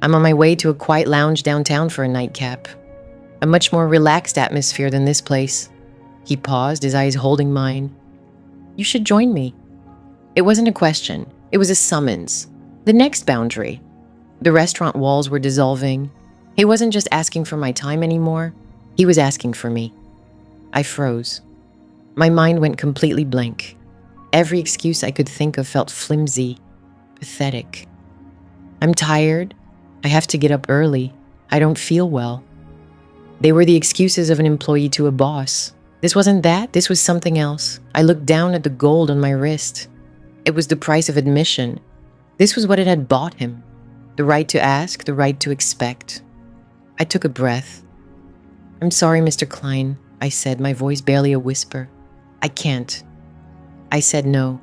I'm on my way to a quiet lounge downtown for a nightcap. A much more relaxed atmosphere than this place. He paused, his eyes holding mine. You should join me. It wasn't a question. It was a summons. The next boundary. The restaurant walls were dissolving. He wasn't just asking for my time anymore. He was asking for me. I froze. My mind went completely blank. Every excuse I could think of felt flimsy, pathetic. I'm tired. I have to get up early. I don't feel well. They were the excuses of an employee to a boss. This wasn't that. This was something else. I looked down at the gold on my wrist. It was the price of admission. This was what it had bought him. The right to ask, the right to expect. I took a breath. I'm sorry, Mr. Klein, I said, my voice barely a whisper. I can't. I said no.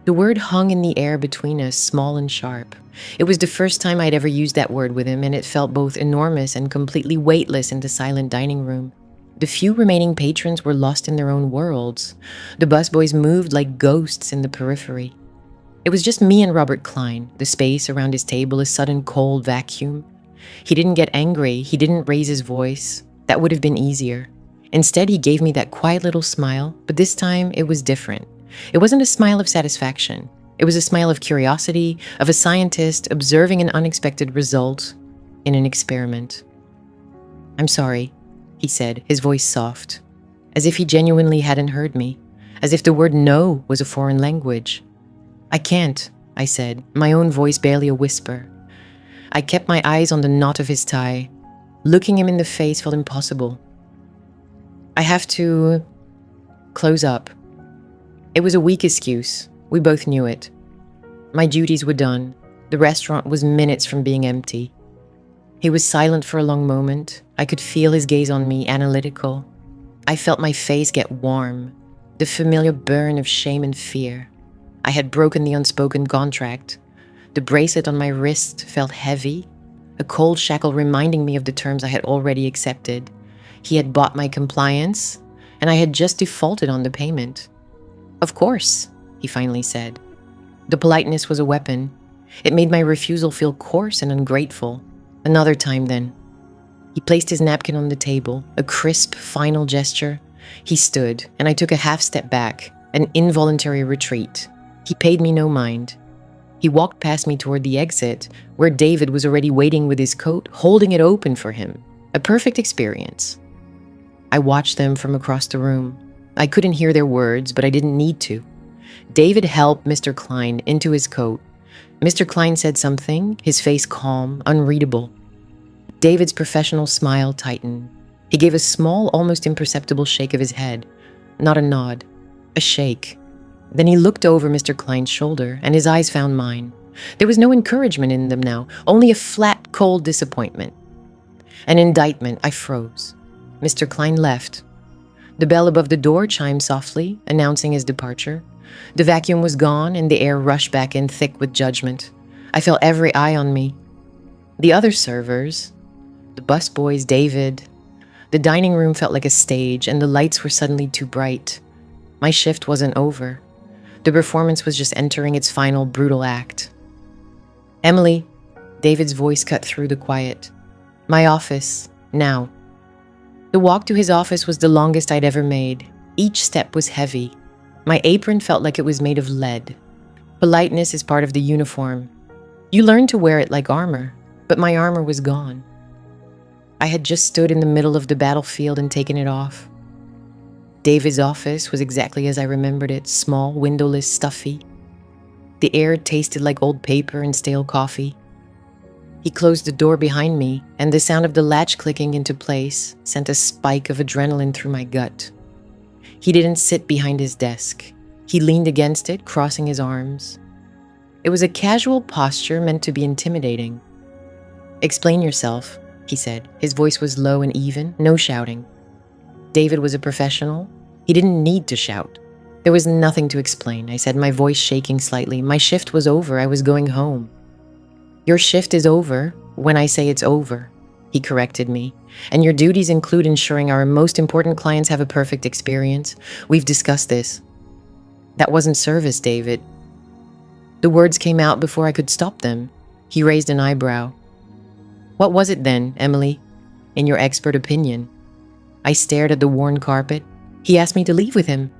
The word hung in the air between us, small and sharp. It was the first time I'd ever used that word with him, and it felt both enormous and completely weightless in the silent dining room. The few remaining patrons were lost in their own worlds. The busboys moved like ghosts in the periphery. It was just me and Robert Klein, the space around his table a sudden cold vacuum. He didn't get angry, he didn't raise his voice. That would have been easier. Instead, he gave me that quiet little smile, but this time it was different. It wasn't a smile of satisfaction. It was a smile of curiosity, of a scientist observing an unexpected result in an experiment. I'm sorry, he said, his voice soft, as if he genuinely hadn't heard me, as if the word no was a foreign language. I can't, I said, my own voice barely a whisper. I kept my eyes on the knot of his tie. Looking him in the face felt impossible. I have to close up. It was a weak excuse. We both knew it. My duties were done. The restaurant was minutes from being empty. He was silent for a long moment. I could feel his gaze on me, analytical. I felt my face get warm, the familiar burn of shame and fear. I had broken the unspoken contract. The bracelet on my wrist felt heavy, a cold shackle reminding me of the terms I had already accepted. He had bought my compliance, and I had just defaulted on the payment. Of course, he finally said. The politeness was a weapon. It made my refusal feel coarse and ungrateful. Another time, then. He placed his napkin on the table, a crisp, final gesture. He stood, and I took a half step back, an involuntary retreat. He paid me no mind. He walked past me toward the exit, where David was already waiting with his coat, holding it open for him. A perfect experience. I watched them from across the room. I couldn't hear their words, but I didn't need to. David helped Mr. Klein into his coat. Mr. Klein said something, his face calm, unreadable. David's professional smile tightened. He gave a small, almost imperceptible shake of his head. Not a nod, a shake. Then he looked over Mr. Klein's shoulder, and his eyes found mine. There was no encouragement in them now, only a flat, cold disappointment. An indictment. I froze. Mr. Klein left. The bell above the door chimed softly, announcing his departure. The vacuum was gone, and the air rushed back in thick with judgment. I felt every eye on me. The other servers, the busboys, David. The dining room felt like a stage, and the lights were suddenly too bright. My shift wasn't over. The performance was just entering its final brutal act. "Emily," David's voice cut through the quiet. "My office, now." The walk to his office was the longest I'd ever made. Each step was heavy. My apron felt like it was made of lead. Politeness is part of the uniform. You learn to wear it like armor, but my armor was gone. I had just stood in the middle of the battlefield and taken it off. David's office was exactly as I remembered it, small, windowless, stuffy. The air tasted like old paper and stale coffee. He closed the door behind me, and the sound of the latch clicking into place sent a spike of adrenaline through my gut. He didn't sit behind his desk. He leaned against it, crossing his arms. It was a casual posture meant to be intimidating. "Explain yourself," he said. His voice was low and even, no shouting. David was a professional. He didn't need to shout. There was nothing to explain, I said, my voice shaking slightly. My shift was over. I was going home. "Your shift is over when I say it's over," he corrected me. "And your duties include ensuring our most important clients have a perfect experience. We've discussed this." "That wasn't service, David." The words came out before I could stop them. He raised an eyebrow. "What was it then, Emily, in your expert opinion?" I stared at the worn carpet. "He asked me to leave with him."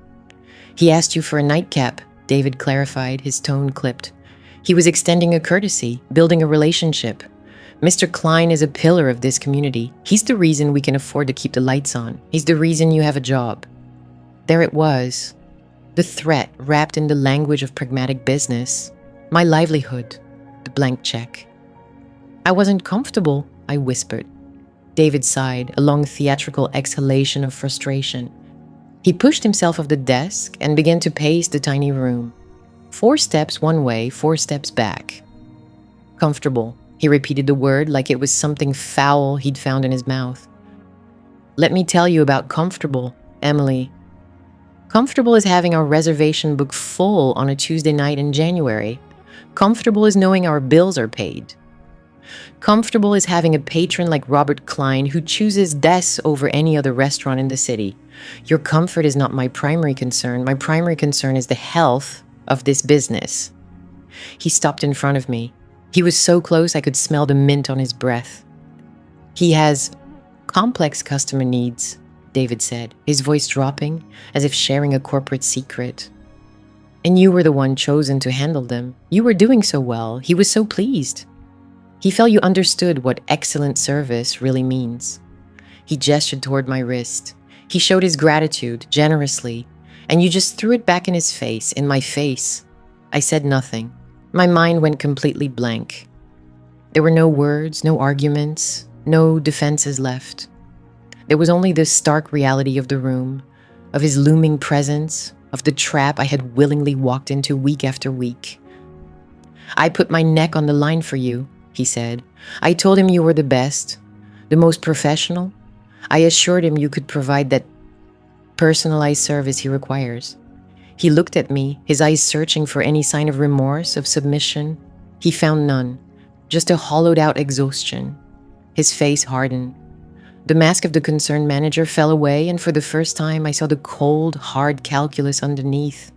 "He asked you for a nightcap," David clarified, his tone clipped. "He was extending a courtesy, building a relationship. Mr. Klein is a pillar of this community. He's the reason we can afford to keep the lights on. He's the reason you have a job." There it was. The threat wrapped in the language of pragmatic business. My livelihood. The blank check. "I wasn't comfortable," I whispered. David sighed, a long theatrical exhalation of frustration. He pushed himself off the desk and began to pace the tiny room. 4 steps one way, 4 steps back. "Comfortable," he repeated the word like it was something foul he'd found in his mouth. "Let me tell you about comfortable, Emily. Comfortable is having our reservation book full on a Tuesday night in January. Comfortable is knowing our bills are paid. Comfortable is having a patron like Robert Klein who chooses Des over any other restaurant in the city. Your comfort is not my primary concern. My primary concern is the health of this business." He stopped in front of me. He was so close I could smell the mint on his breath. "He has complex customer needs," David said, his voice dropping as if sharing a corporate secret. "And you were the one chosen to handle them. You were doing so well. He was so pleased. He felt you understood what excellent service really means." He gestured toward my wrist. He showed his gratitude generously, and you just threw it back in his face, in my face. I said nothing. My mind went completely blank. There were no words, no arguments, no defenses left. There was only the stark reality of the room, of his looming presence, of the trap I had willingly walked into week after week. "I put my neck on the line for you," he said. "I told him you were the best, the most professional. I assured him you could provide that personalized service he requires." He looked at me, his eyes searching for any sign of remorse, of submission. He found none, just a hollowed-out exhaustion. His face hardened. The mask of the concerned manager fell away, and for the first time I saw the cold, hard calculus underneath.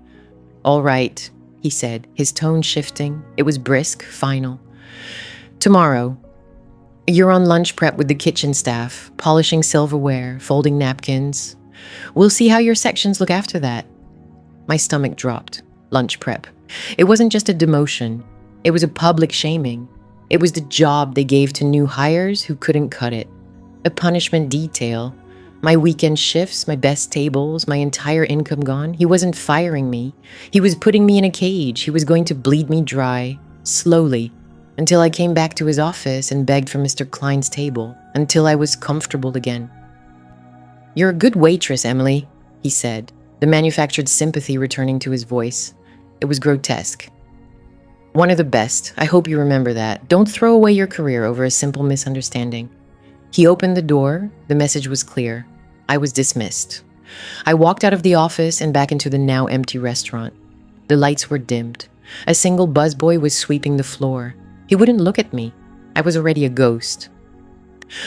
"All right," he said, his tone shifting. It was brisk, final. "Tomorrow, you're on lunch prep with the kitchen staff, polishing silverware, folding napkins. We'll see how your sections look after that." My stomach dropped. Lunch prep. It wasn't just a demotion. It was a public shaming. It was the job they gave to new hires who couldn't cut it. A punishment detail. My weekend shifts, my best tables, my entire income gone. He wasn't firing me. He was putting me in a cage. He was going to bleed me dry, slowly, until I came back to his office and begged for Mr. Klein's table, until I was comfortable again. "You're a good waitress, Emily," he said, the manufactured sympathy returning to his voice. It was grotesque. "One of the best. I hope you remember that. Don't throw away your career over a simple misunderstanding." He opened the door. The message was clear. I was dismissed. I walked out of the office and back into the now empty restaurant. The lights were dimmed. A single busboy was sweeping the floor. He wouldn't look at me. I was already a ghost.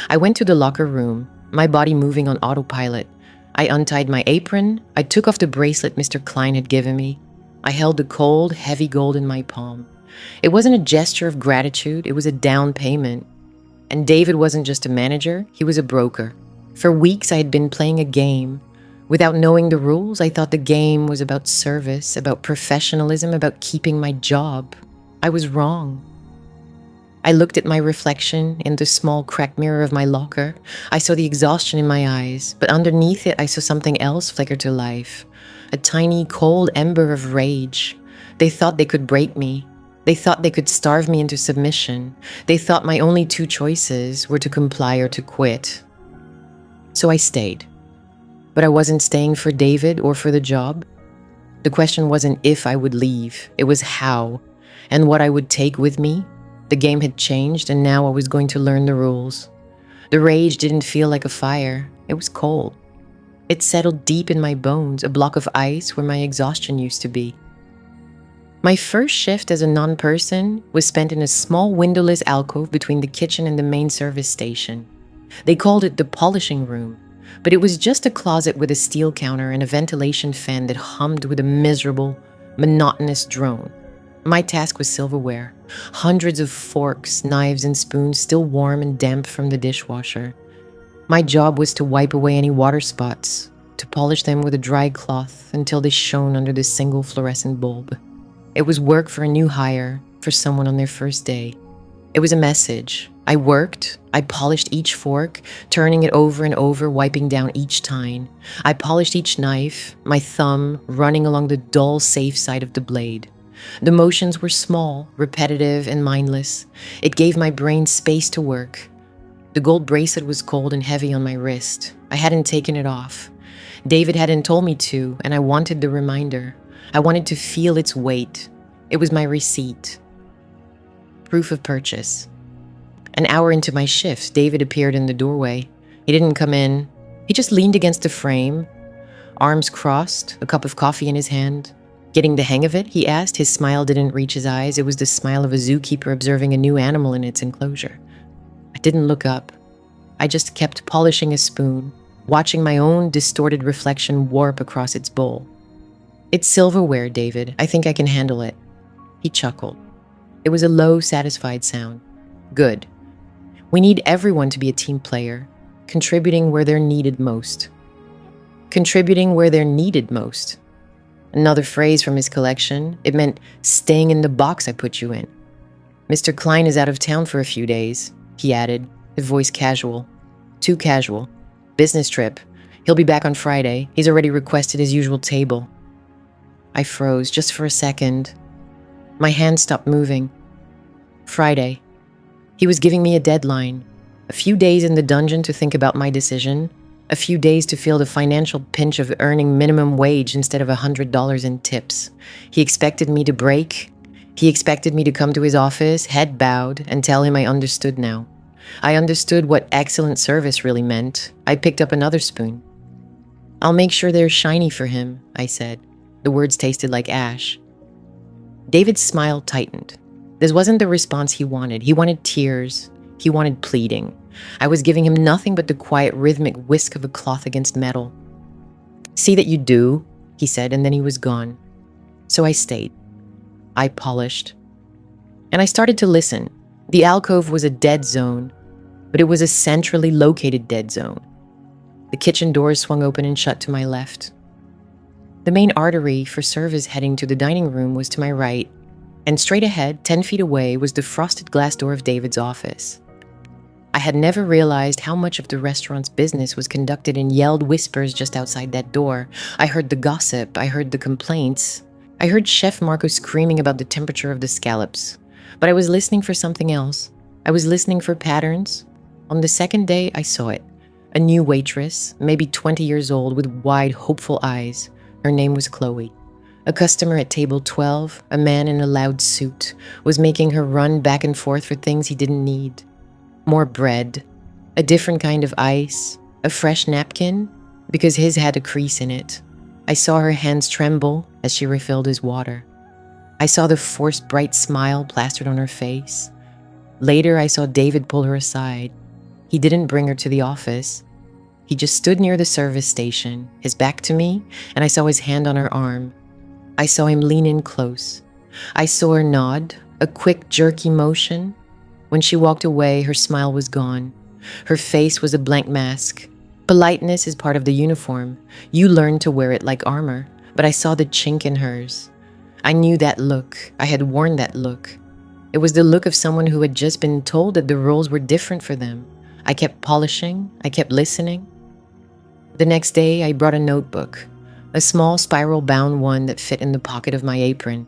I went to the locker room, my body moving on autopilot. I untied my apron. I took off the bracelet Mr. Klein had given me. I held the cold, heavy gold in my palm. It wasn't a gesture of gratitude. It was a down payment. And David wasn't just a manager. He was a broker. For weeks, I had been playing a game. Without knowing the rules, I thought the game was about service, about professionalism, about keeping my job. I was wrong. I looked at my reflection in the small cracked mirror of my locker. I saw the exhaustion in my eyes, but underneath it, I saw something else flicker to life. A tiny, cold ember of rage. They thought they could break me. They thought they could starve me into submission. They thought my only two choices were to comply or to quit. So I stayed. But I wasn't staying for David or for the job. The question wasn't if I would leave. It was how and what I would take with me. The game had changed, and now I was going to learn the rules. The rage didn't feel like a fire. It was cold. It settled deep in my bones, a block of ice where my exhaustion used to be. My first shift as a non-person was spent in a small windowless alcove between the kitchen and the main service station. They called it the polishing room, but it was just a closet with a steel counter and a ventilation fan that hummed with a miserable, monotonous drone. My task was silverware. Hundreds of forks, knives, and spoons still warm and damp from the dishwasher. My job was to wipe away any water spots, to polish them with a dry cloth until they shone under the single fluorescent bulb. It was work for a new hire, for someone on their first day. It was a message. I worked. I polished each fork, turning it over and over, wiping down each tine. I polished each knife, my thumb running along the dull, safe side of the blade. The motions were small, repetitive, and mindless. It gave my brain space to work. The gold bracelet was cold and heavy on my wrist. I hadn't taken it off. David hadn't told me to, and I wanted the reminder. I wanted to feel its weight. It was my receipt. Proof of purchase. An hour into my shift, David appeared in the doorway. He didn't come in. He just leaned against the frame, arms crossed, a cup of coffee in his hand. "Getting the hang of it?" he asked. His smile didn't reach his eyes. It was the smile of a zookeeper observing a new animal in its enclosure. I didn't look up. I just kept polishing a spoon, watching my own distorted reflection warp across its bowl. "It's silverware, David. I think I can handle it." He chuckled. It was a low, satisfied sound. "Good. We need everyone to be a team player, contributing where they're needed most." Contributing where they're needed most. Another phrase from his collection. It meant staying in the box I put you in. "Mr. Klein is out of town for a few days," he added, his voice casual. Too casual. "Business trip. He'll be back on Friday. He's already requested his usual table." I froze just for a second. My hand stopped moving. Friday. He was giving me a deadline. A few days in the dungeon to think about my decision. A few days to feel the financial pinch of earning minimum wage instead of $100 in tips. He expected me to break. He expected me to come to his office, head bowed, and tell him I understood now. I understood what excellent service really meant. I picked up another spoon. "I'll make sure they're shiny for him," I said. The words tasted like ash. David's smile tightened. This wasn't the response he wanted. He wanted tears. He wanted pleading. I was giving him nothing but the quiet, rhythmic whisk of a cloth against metal. "See that you do," he said, and then he was gone. So I stayed. I polished. And I started to listen. The alcove was a dead zone, but it was a centrally located dead zone. The kitchen doors swung open and shut to my left. The main artery for service heading to the dining room was to my right, and straight ahead, 10 feet away, was the frosted glass door of David's office. I had never realized how much of the restaurant's business was conducted in yelled whispers just outside that door. I heard the gossip, I heard the complaints. I heard Chef Marco screaming about the temperature of the scallops. But I was listening for something else. I was listening for patterns. On the second day, I saw it. A new waitress, maybe 20 years old, with wide, hopeful eyes. Her name was Chloe. A customer at table 12, a man in a loud suit, was making her run back and forth for things he didn't need. More bread, a different kind of ice, a fresh napkin, because his had a crease in it. I saw her hands tremble as she refilled his water. I saw the forced bright smile plastered on her face. Later, I saw David pull her aside. He didn't bring her to the office. He just stood near the service station, his back to me, and I saw his hand on her arm. I saw him lean in close. I saw her nod, a quick, jerky motion. When she walked away, her smile was gone. Her face was a blank mask. Politeness is part of the uniform. You learn to wear it like armor, but I saw the chink in hers. I knew that look. I had worn that look. It was the look of someone who had just been told that the roles were different for them. I kept polishing. I kept listening. The next day, I brought a notebook, a small spiral-bound one that fit in the pocket of my apron.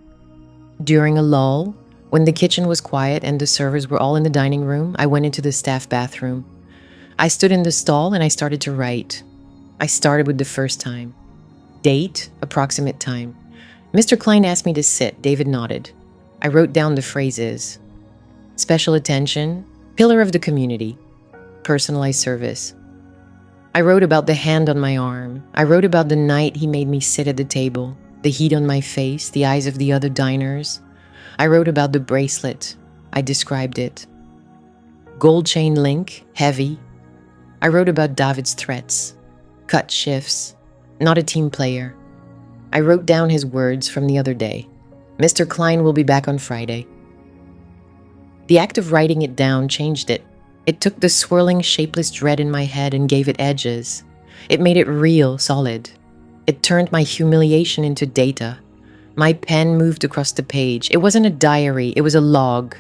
During a lull, when the kitchen was quiet and the servers were all in the dining room, I went into the staff bathroom. I stood in the stall and I started to write. I started with the first time. Date, approximate time. Mr. Klein asked me to sit. David nodded. I wrote down the phrases. Special attention, pillar of the community, personalized service. I wrote about the hand on my arm. I wrote about the night he made me sit at the table, the heat on my face, the eyes of the other diners. I wrote about the bracelet. I described it. Gold chain link, heavy. I wrote about David's threats, cut shifts, not a team player. I wrote down his words from the other day. Mr. Klein will be back on Friday. The act of writing it down changed it. It took the swirling, shapeless dread in my head and gave it edges. It made it real, solid. It turned my humiliation into data. My pen moved across the page. It wasn't a diary, it was a log,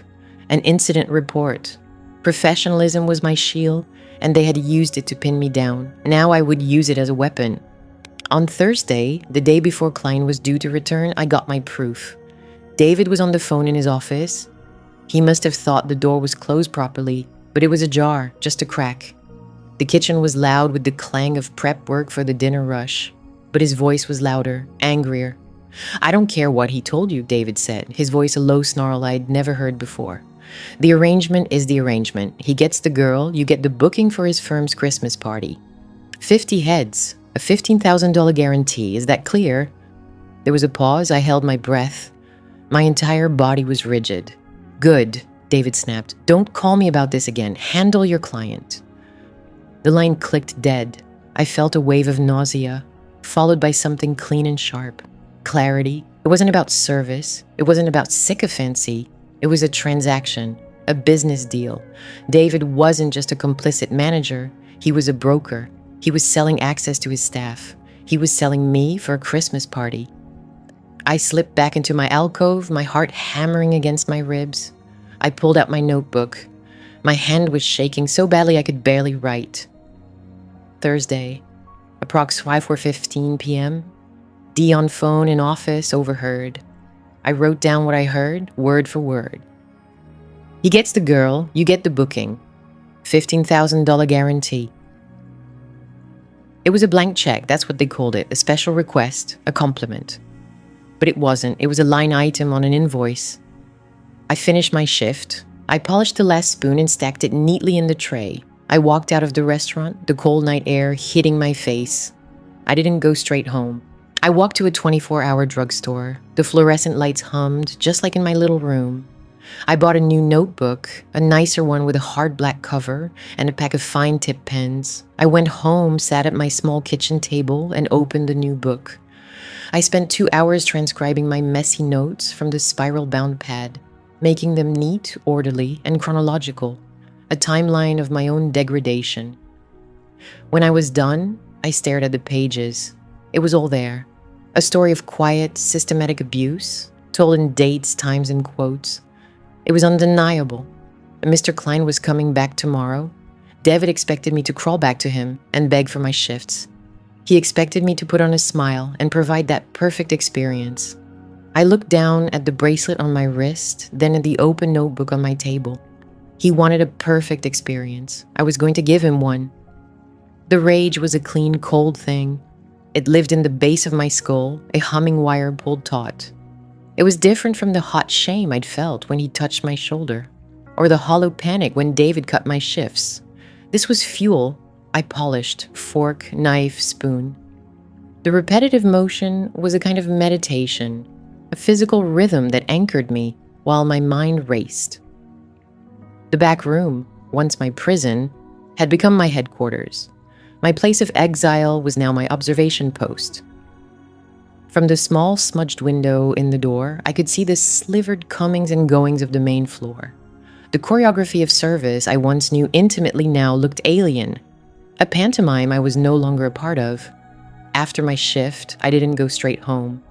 an incident report. Professionalism was my shield, and they had used it to pin me down. Now I would use it as a weapon. On Thursday, the day before Klein was due to return, I got my proof. David was on the phone in his office. He must have thought the door was closed properly, but it was ajar, just a crack. The kitchen was loud with the clang of prep work for the dinner rush, but his voice was louder, angrier. I don't care what he told you, David said, his voice a low snarl I'd never heard before. The arrangement is the arrangement. He gets the girl, you get the booking for his firm's Christmas party. 50 heads, a $15,000 guarantee, is that clear? There was a pause, I held my breath. My entire body was rigid. Good, David snapped. Don't call me about this again. Handle your client. The line clicked dead. I felt a wave of nausea, followed by something clean and sharp. Clarity. It wasn't about service. It wasn't about sycophancy. It was a transaction, a business deal. David wasn't just a complicit manager. He was a broker. He was selling access to his staff. He was selling me for a Christmas party. I slipped back into my alcove, my heart hammering against my ribs. I pulled out my notebook. My hand was shaking so badly I could barely write. Thursday, approx 5:15 p.m. D on phone in office, overheard. I wrote down what I heard, word for word. He gets the girl, you get the booking. $15,000 guarantee. It was a blank check, that's what they called it, a special request, a compliment. But it wasn't, it was a line item on an invoice. I finished my shift. I polished the last spoon and stacked it neatly in the tray. I walked out of the restaurant, the cold night air hitting my face. I didn't go straight home. I walked to a 24-hour drugstore. The fluorescent lights hummed, just like in my little room. I bought a new notebook, a nicer one with a hard black cover, and a pack of fine-tip pens. I went home, sat at my small kitchen table, and opened the new book. I spent 2 hours transcribing my messy notes from the spiral-bound pad, making them neat, orderly, and chronological, a timeline of my own degradation. When I was done, I stared at the pages. It was all there. A story of quiet, systematic abuse, told in dates, times, and quotes. It was undeniable. Mr. Klein was coming back tomorrow. David expected me to crawl back to him and beg for my shifts. He expected me to put on a smile and provide that perfect experience. I looked down at the bracelet on my wrist, then at the open notebook on my table. He wanted a perfect experience. I was going to give him one. The rage was a clean, cold thing. It lived in the base of my skull, a humming wire pulled taut. It was different from the hot shame I'd felt when he touched my shoulder, or the hollow panic when David cut my shifts. This was fuel I polished, fork, knife, spoon. The repetitive motion was a kind of meditation, a physical rhythm that anchored me while my mind raced. The back room, once my prison, had become my headquarters. My place of exile was now my observation post. From the small smudged window in the door, I could see the slivered comings and goings of the main floor. The choreography of service I once knew intimately now looked alien, a pantomime I was no longer a part of. After my shift, I didn't go straight home.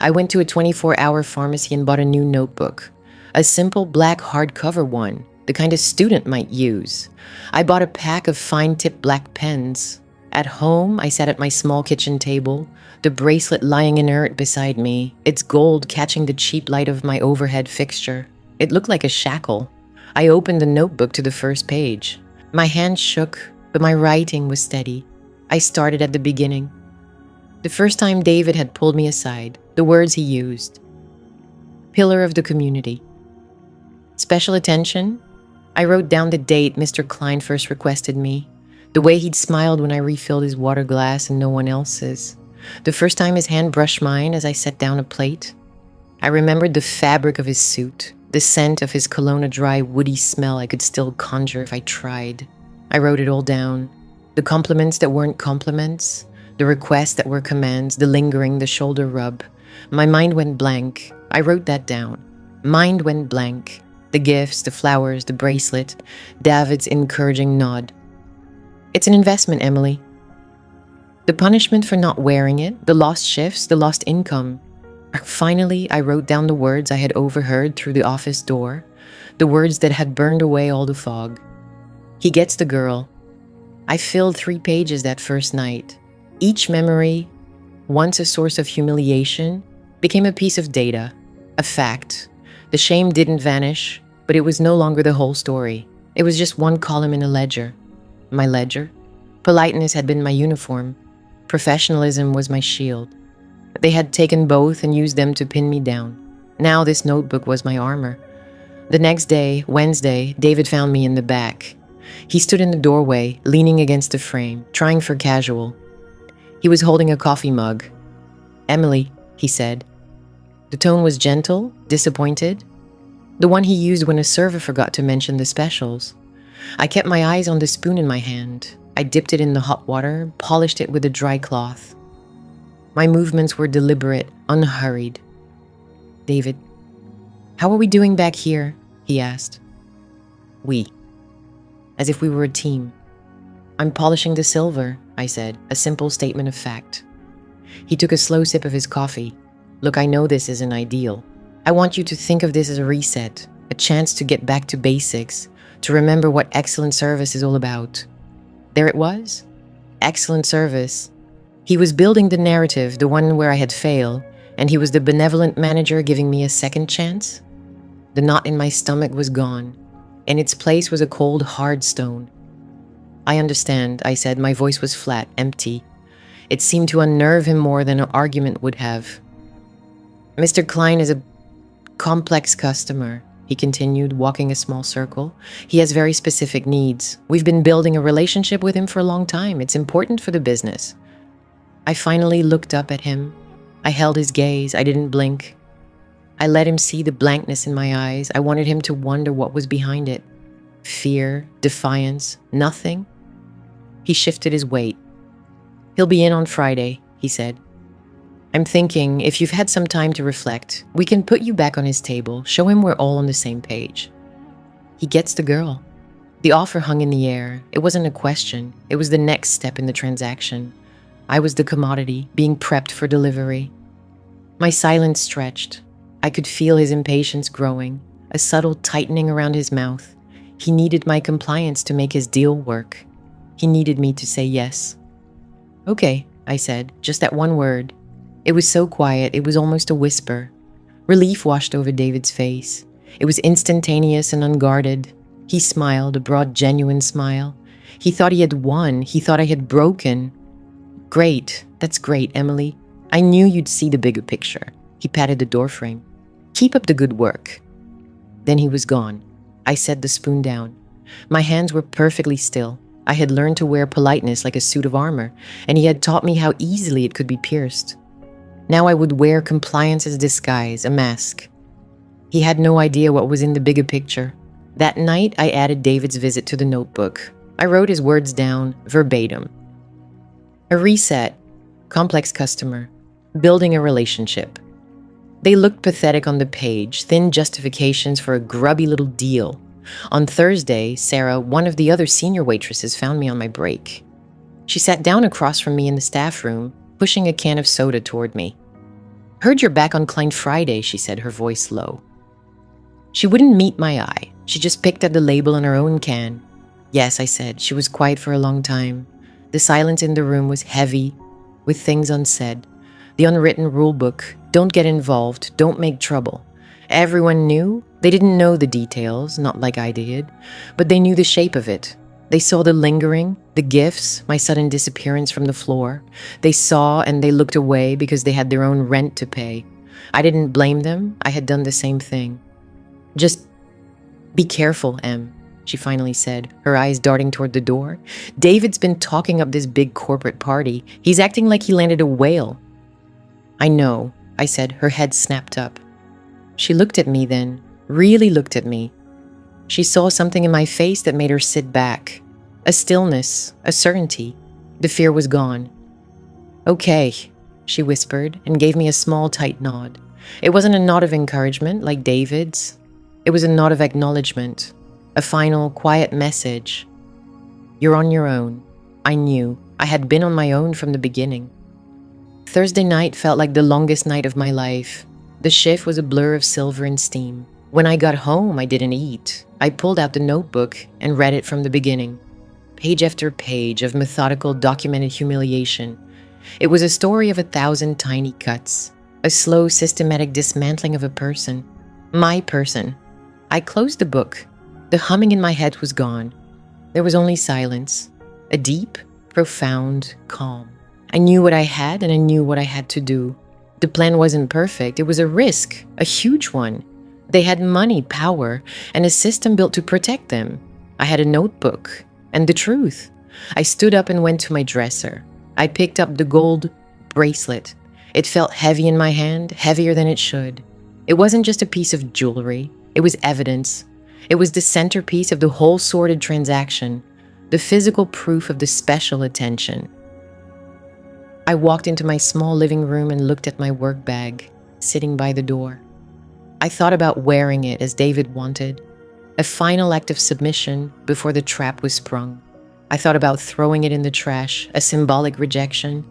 I went to a 24-hour pharmacy and bought a new notebook, a simple black hardcover one, the kind a student might use. I bought a pack of fine-tipped black pens. At home, I sat at my small kitchen table, the bracelet lying inert beside me, its gold catching the cheap light of my overhead fixture. It looked like a shackle. I opened the notebook to the first page. My hand shook, but my writing was steady. I started at the beginning. The first time David had pulled me aside, the words he used. Pillar of the community. Special attention. I wrote down the date Mr. Klein first requested me, the way he'd smiled when I refilled his water glass and no one else's, the first time his hand brushed mine as I set down a plate. I remembered the fabric of his suit, the scent of his cologne, a dry, woody smell I could still conjure if I tried. I wrote it all down. The compliments that weren't compliments, the requests that were commands, the lingering, the shoulder rub. My mind went blank. I wrote that down. Mind went blank. The gifts, the flowers, the bracelet, David's encouraging nod. It's an investment, Emily. The punishment for not wearing it, the lost shifts, the lost income. Finally, I wrote down the words I had overheard through the office door, the words that had burned away all the fog. He gets the girl. I filled 3 pages that first night. Each memory, once a source of humiliation, became a piece of data, a fact. The shame didn't vanish, but it was no longer the whole story. It was just one column in a ledger. My ledger. Politeness had been my uniform. Professionalism was my shield. They had taken both and used them to pin me down. Now this notebook was my armor. The next day, Wednesday, David found me in the back. He stood in the doorway, leaning against the frame, trying for casual. He was holding a coffee mug. Emily, he said. The tone was gentle, disappointed. The one he used when a server forgot to mention the specials. I kept my eyes on the spoon in my hand. I dipped it in the hot water, polished it with a dry cloth. My movements were deliberate, unhurried. David, how are we doing back here? He asked. We. As if we were a team. I'm polishing the silver, I said, a simple statement of fact. He took a slow sip of his coffee. Look, I know this isn't ideal. I want you to think of this as a reset, a chance to get back to basics, to remember what excellent service is all about. There it was. Excellent service. He was building the narrative, the one where I had failed, and he was the benevolent manager giving me a second chance. The knot in my stomach was gone. In its place was a cold, hard stone. I understand, I said. My voice was flat, empty. It seemed to unnerve him more than an argument would have. Mr. Klein is a complex customer, he continued, walking a small circle. He has very specific needs. We've been building a relationship with him for a long time. It's important for the business. I finally looked up at him. I held his gaze. I didn't blink. I let him see the blankness in my eyes. I wanted him to wonder what was behind it. Fear, defiance, nothing. He shifted his weight. He'll be in on Friday, he said. I'm thinking, if you've had some time to reflect, we can put you back on his table, show him we're all on the same page. He gets the girl. The offer hung in the air. It wasn't a question. It was the next step in the transaction. I was the commodity, being prepped for delivery. My silence stretched. I could feel his impatience growing, a subtle tightening around his mouth. He needed my compliance to make his deal work. He needed me to say yes. Okay, I said, just that one word. It was so quiet, it was almost a whisper. Relief washed over David's face. It was instantaneous and unguarded. He smiled, a broad, genuine smile. He thought he had won. He thought I had broken. Great. That's great, Emily. I knew you'd see the bigger picture. He patted the doorframe. Keep up the good work. Then he was gone. I set the spoon down. My hands were perfectly still. I had learned to wear politeness like a suit of armor, and he had taught me how easily it could be pierced. Now I would wear compliance as a disguise, a mask. He had no idea what was in the bigger picture. That night, I added David's visit to the notebook. I wrote his words down verbatim. A reset, complex customer, building a relationship. They looked pathetic on the page, thin justifications for a grubby little deal. On Thursday, Sarah, one of the other senior waitresses, found me on my break. She sat down across from me in the staff room, pushing a can of soda toward me. Heard you're back on Client Friday, she said, her voice low. She wouldn't meet my eye. She just picked at the label on her own can. Yes, I said. She was quiet for a long time. The silence in the room was heavy, with things unsaid. The unwritten rule book, don't get involved, don't make trouble. Everyone knew. They didn't know the details, not like I did, but they knew the shape of it. They saw the lingering, the gifts, my sudden disappearance from the floor. They saw and they looked away because they had their own rent to pay. I didn't blame them. I had done the same thing. Just be careful, Em, she finally said, her eyes darting toward the door. David's been talking up this big corporate party. He's acting like he landed a whale. I know, I said, her head snapped up. She looked at me then, really looked at me. She saw something in my face that made her sit back. A stillness, a certainty. The fear was gone. Okay, she whispered and gave me a small, tight nod. It wasn't a nod of encouragement like David's. It was a nod of acknowledgement, a final, quiet message. You're on your own. I knew. I had been on my own from the beginning. Thursday night felt like the longest night of my life. The shift was a blur of silver and steam. When I got home, I didn't eat. I pulled out the notebook and read it from the beginning. Page after page of methodical, documented humiliation. It was a story of 1,000 tiny cuts. A slow, systematic dismantling of a person. My person. I closed the book. The humming in my head was gone. There was only silence. A deep, profound calm. I knew what I had and I knew what I had to do. The plan wasn't perfect. It was a risk, a huge one. They had money, power, and a system built to protect them. I had a notebook and the truth. I stood up and went to my dresser. I picked up the gold bracelet. It felt heavy in my hand, heavier than it should. It wasn't just a piece of jewelry. It was evidence. It was the centerpiece of the whole sordid transaction, the physical proof of the special attention. I walked into my small living room and looked at my work bag, sitting by the door. I thought about wearing it as David wanted, a final act of submission before the trap was sprung. I thought about throwing it in the trash, a symbolic rejection.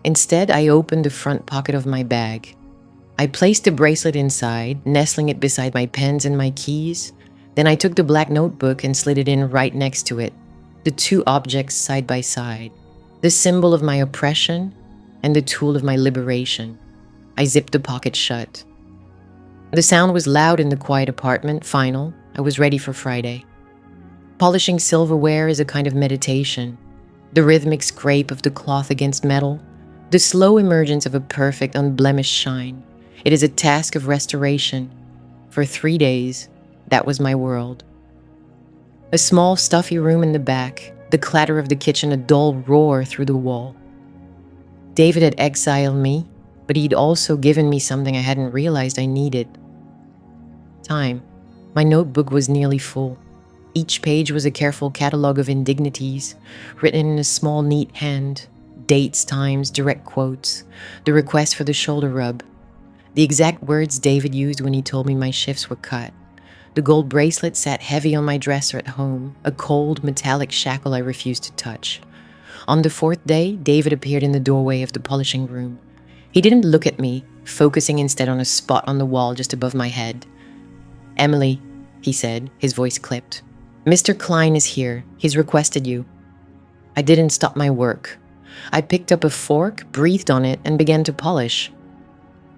Instead, I opened the front pocket of my bag. I placed the bracelet inside, nestling it beside my pens and my keys. Then I took the black notebook and slid it in right next to it, the two objects side by side, the symbol of my oppression and the tool of my liberation. I zipped the pocket shut. The sound was loud in the quiet apartment, final. I was ready for Friday. Polishing silverware is a kind of meditation. The rhythmic scrape of the cloth against metal, the slow emergence of a perfect, unblemished shine. It is a task of restoration. For 3 days, that was my world. A small, stuffy room in the back, the clatter of the kitchen a dull roar through the wall. David had exiled me, but he'd also given me something I hadn't realized I needed. Time. My notebook was nearly full. Each page was a careful catalog of indignities, written in a small, neat hand. Dates, times, direct quotes, the request for the shoulder rub. The exact words David used when he told me my shifts were cut. The gold bracelet sat heavy on my dresser at home, a cold, metallic shackle I refused to touch. On the 4th day, David appeared in the doorway of the polishing room. He didn't look at me, focusing instead on a spot on the wall just above my head. Emily, he said, his voice clipped. Mr. Klein is here. He's requested you. I didn't stop my work. I picked up a fork, breathed on it, and began to polish.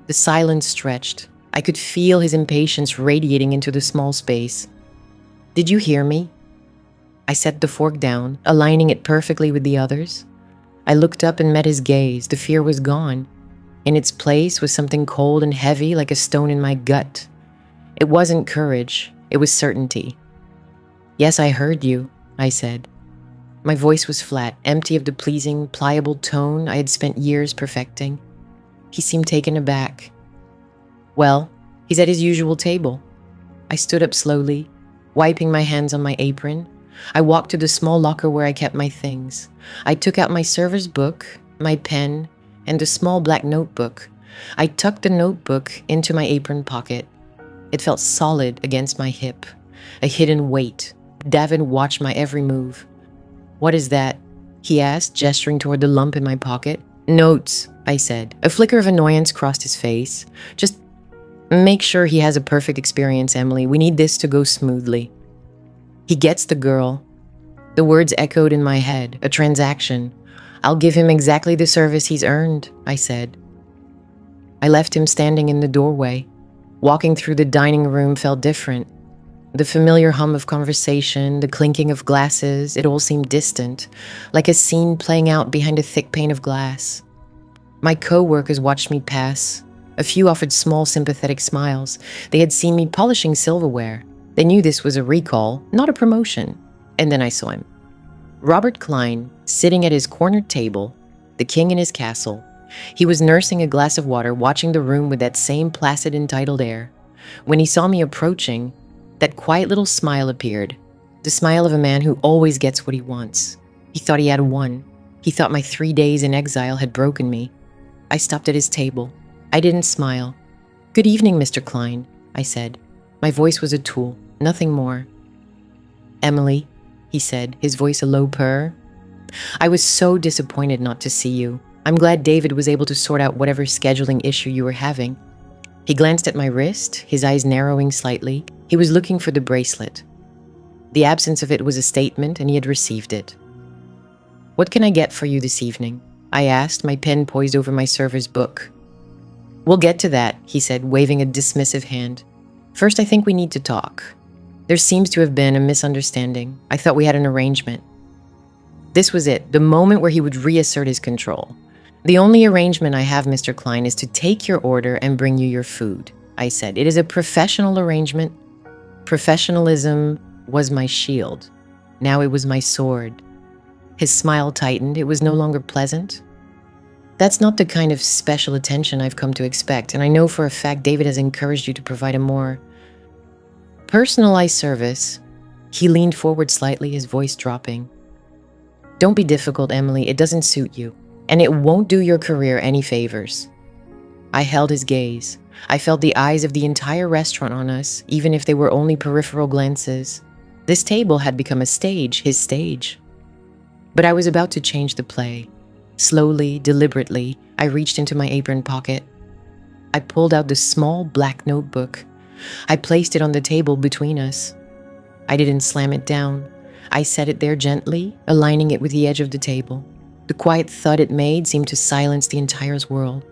The silence stretched. I could feel his impatience radiating into the small space. Did you hear me? I set the fork down, aligning it perfectly with the others. I looked up and met his gaze. The fear was gone. In its place was something cold and heavy, like a stone in my gut. It wasn't courage. It was certainty. Yes, I heard you, I said. My voice was flat, empty of the pleasing, pliable tone I had spent years perfecting. He seemed taken aback. Well, he's at his usual table. I stood up slowly, wiping my hands on my apron. I walked to the small locker where I kept my things. I took out my server's book, my pen, and a small black notebook. I tucked the notebook into my apron pocket. It felt solid against my hip, a hidden weight. Davin watched my every move. What is that? He asked, gesturing toward the lump in my pocket. Notes, I said. A flicker of annoyance crossed his face. Just make sure he has a perfect experience, Emily. We need this to go smoothly. He gets the girl. The words echoed in my head. A transaction. I'll give him exactly the service he's earned, I said. I left him standing in the doorway. Walking through the dining room felt different. The familiar hum of conversation, the clinking of glasses, it all seemed distant, like a scene playing out behind a thick pane of glass. My co-workers watched me pass. A few offered small, sympathetic smiles. They had seen me polishing silverware. They knew this was a recall, not a promotion. And then I saw him. Robert Klein, sitting at his corner table, the king in his castle. He was nursing a glass of water, watching the room with that same placid, entitled air. When he saw me approaching, that quiet little smile appeared, the smile of a man who always gets what he wants. He thought he had won. He thought my 3 days in exile had broken me. I stopped at his table. I didn't smile. Good evening, Mr. Klein, I said. My voice was a tool, nothing more. Emily, he said, his voice a low purr. I was so disappointed not to see you. I'm glad David was able to sort out whatever scheduling issue you were having. He glanced at my wrist, his eyes narrowing slightly. He was looking for the bracelet. The absence of it was a statement, and he had received it. What can I get for you this evening? I asked, my pen poised over my server's book. We'll get to that, he said, waving a dismissive hand. First, I think we need to talk. There seems to have been a misunderstanding. I thought we had an arrangement. This was it, the moment where he would reassert his control. The only arrangement I have, Mr. Klein, is to take your order and bring you your food, I said. It is a professional arrangement. Professionalism was my shield. Now it was my sword. His smile tightened. It was no longer pleasant. That's not the kind of special attention I've come to expect, and I know for a fact David has encouraged you to provide a more personalized service. He leaned forward slightly, his voice dropping. Don't be difficult, Emily. It doesn't suit you, and it won't do your career any favors. I held his gaze. I felt the eyes of the entire restaurant on us, even if they were only peripheral glances. This table had become a stage, his stage. But I was about to change the play. Slowly, deliberately, I reached into my apron pocket. I pulled out the small black notebook. I placed it on the table between us. I didn't slam it down. I set it there gently, aligning it with the edge of the table. The quiet thud it made seemed to silence the entire world.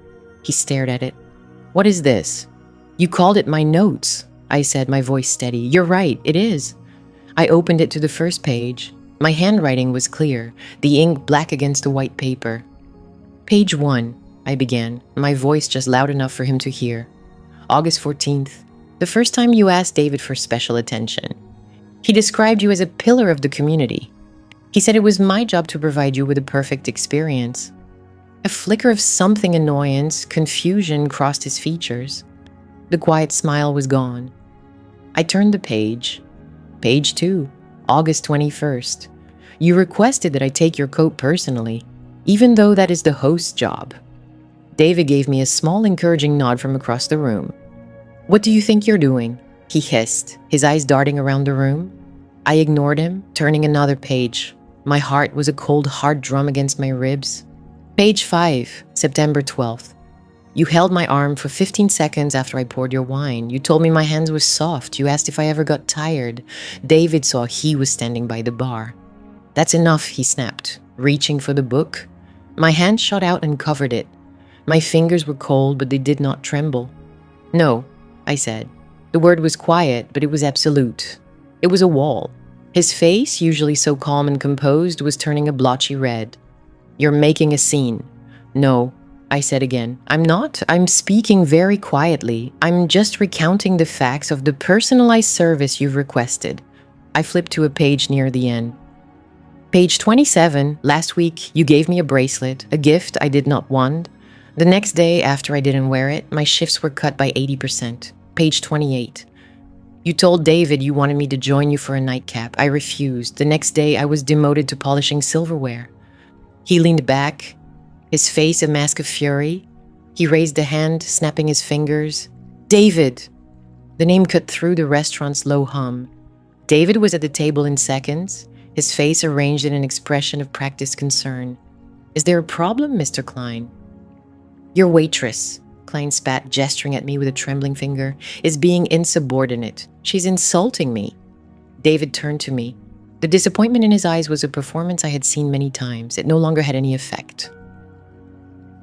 He stared at it. What is this? You called it my notes, I said, my voice steady. You're right, it is. I opened it to the first page. My handwriting was clear, the ink black against the white paper. Page 1, I began, my voice just loud enough for him to hear. August 14th, the first time you asked David for special attention. He described you as a pillar of the community. He said it was my job to provide you with a perfect experience. A flicker of something annoyance, confusion crossed his features. The quiet smile was gone. I turned the page. Page 2, August 21st. You requested that I take your coat personally, even though that is the host's job. David gave me a small encouraging nod from across the room. What do you think you're doing? He hissed, his eyes darting around the room. I ignored him, turning another page. My heart was a cold, hard drum against my ribs. Page 5, September 12th. You held my arm for 15 seconds after I poured your wine. You told me my hands were soft. You asked if I ever got tired. David saw he was standing by the bar. That's enough, he snapped, reaching for the book. My hand shot out and covered it. My fingers were cold, but they did not tremble. No, I said. The word was quiet, but it was absolute. It was a wall. His face, usually so calm and composed, was turning a blotchy red. You're making a scene. No, I said again. I'm not. I'm speaking very quietly. I'm just recounting the facts of the personalized service you've requested. I flipped to a page near the end. Page 27, last week you gave me a bracelet, a gift I did not want. The next day after I didn't wear it, my shifts were cut by 80%. Page 28. You told David you wanted me to join you for a nightcap. I refused. The next day I was demoted to polishing silverware. He leaned back, his face a mask of fury. He raised a hand, snapping his fingers. David! The name cut through the restaurant's low hum. David was at the table in seconds, his face arranged in an expression of practiced concern. Is there a problem, Mr. Klein? Your waitress, Klein spat, gesturing at me with a trembling finger, is being insubordinate. She's insulting me. David turned to me. The disappointment in his eyes was a performance I had seen many times. It no longer had any effect.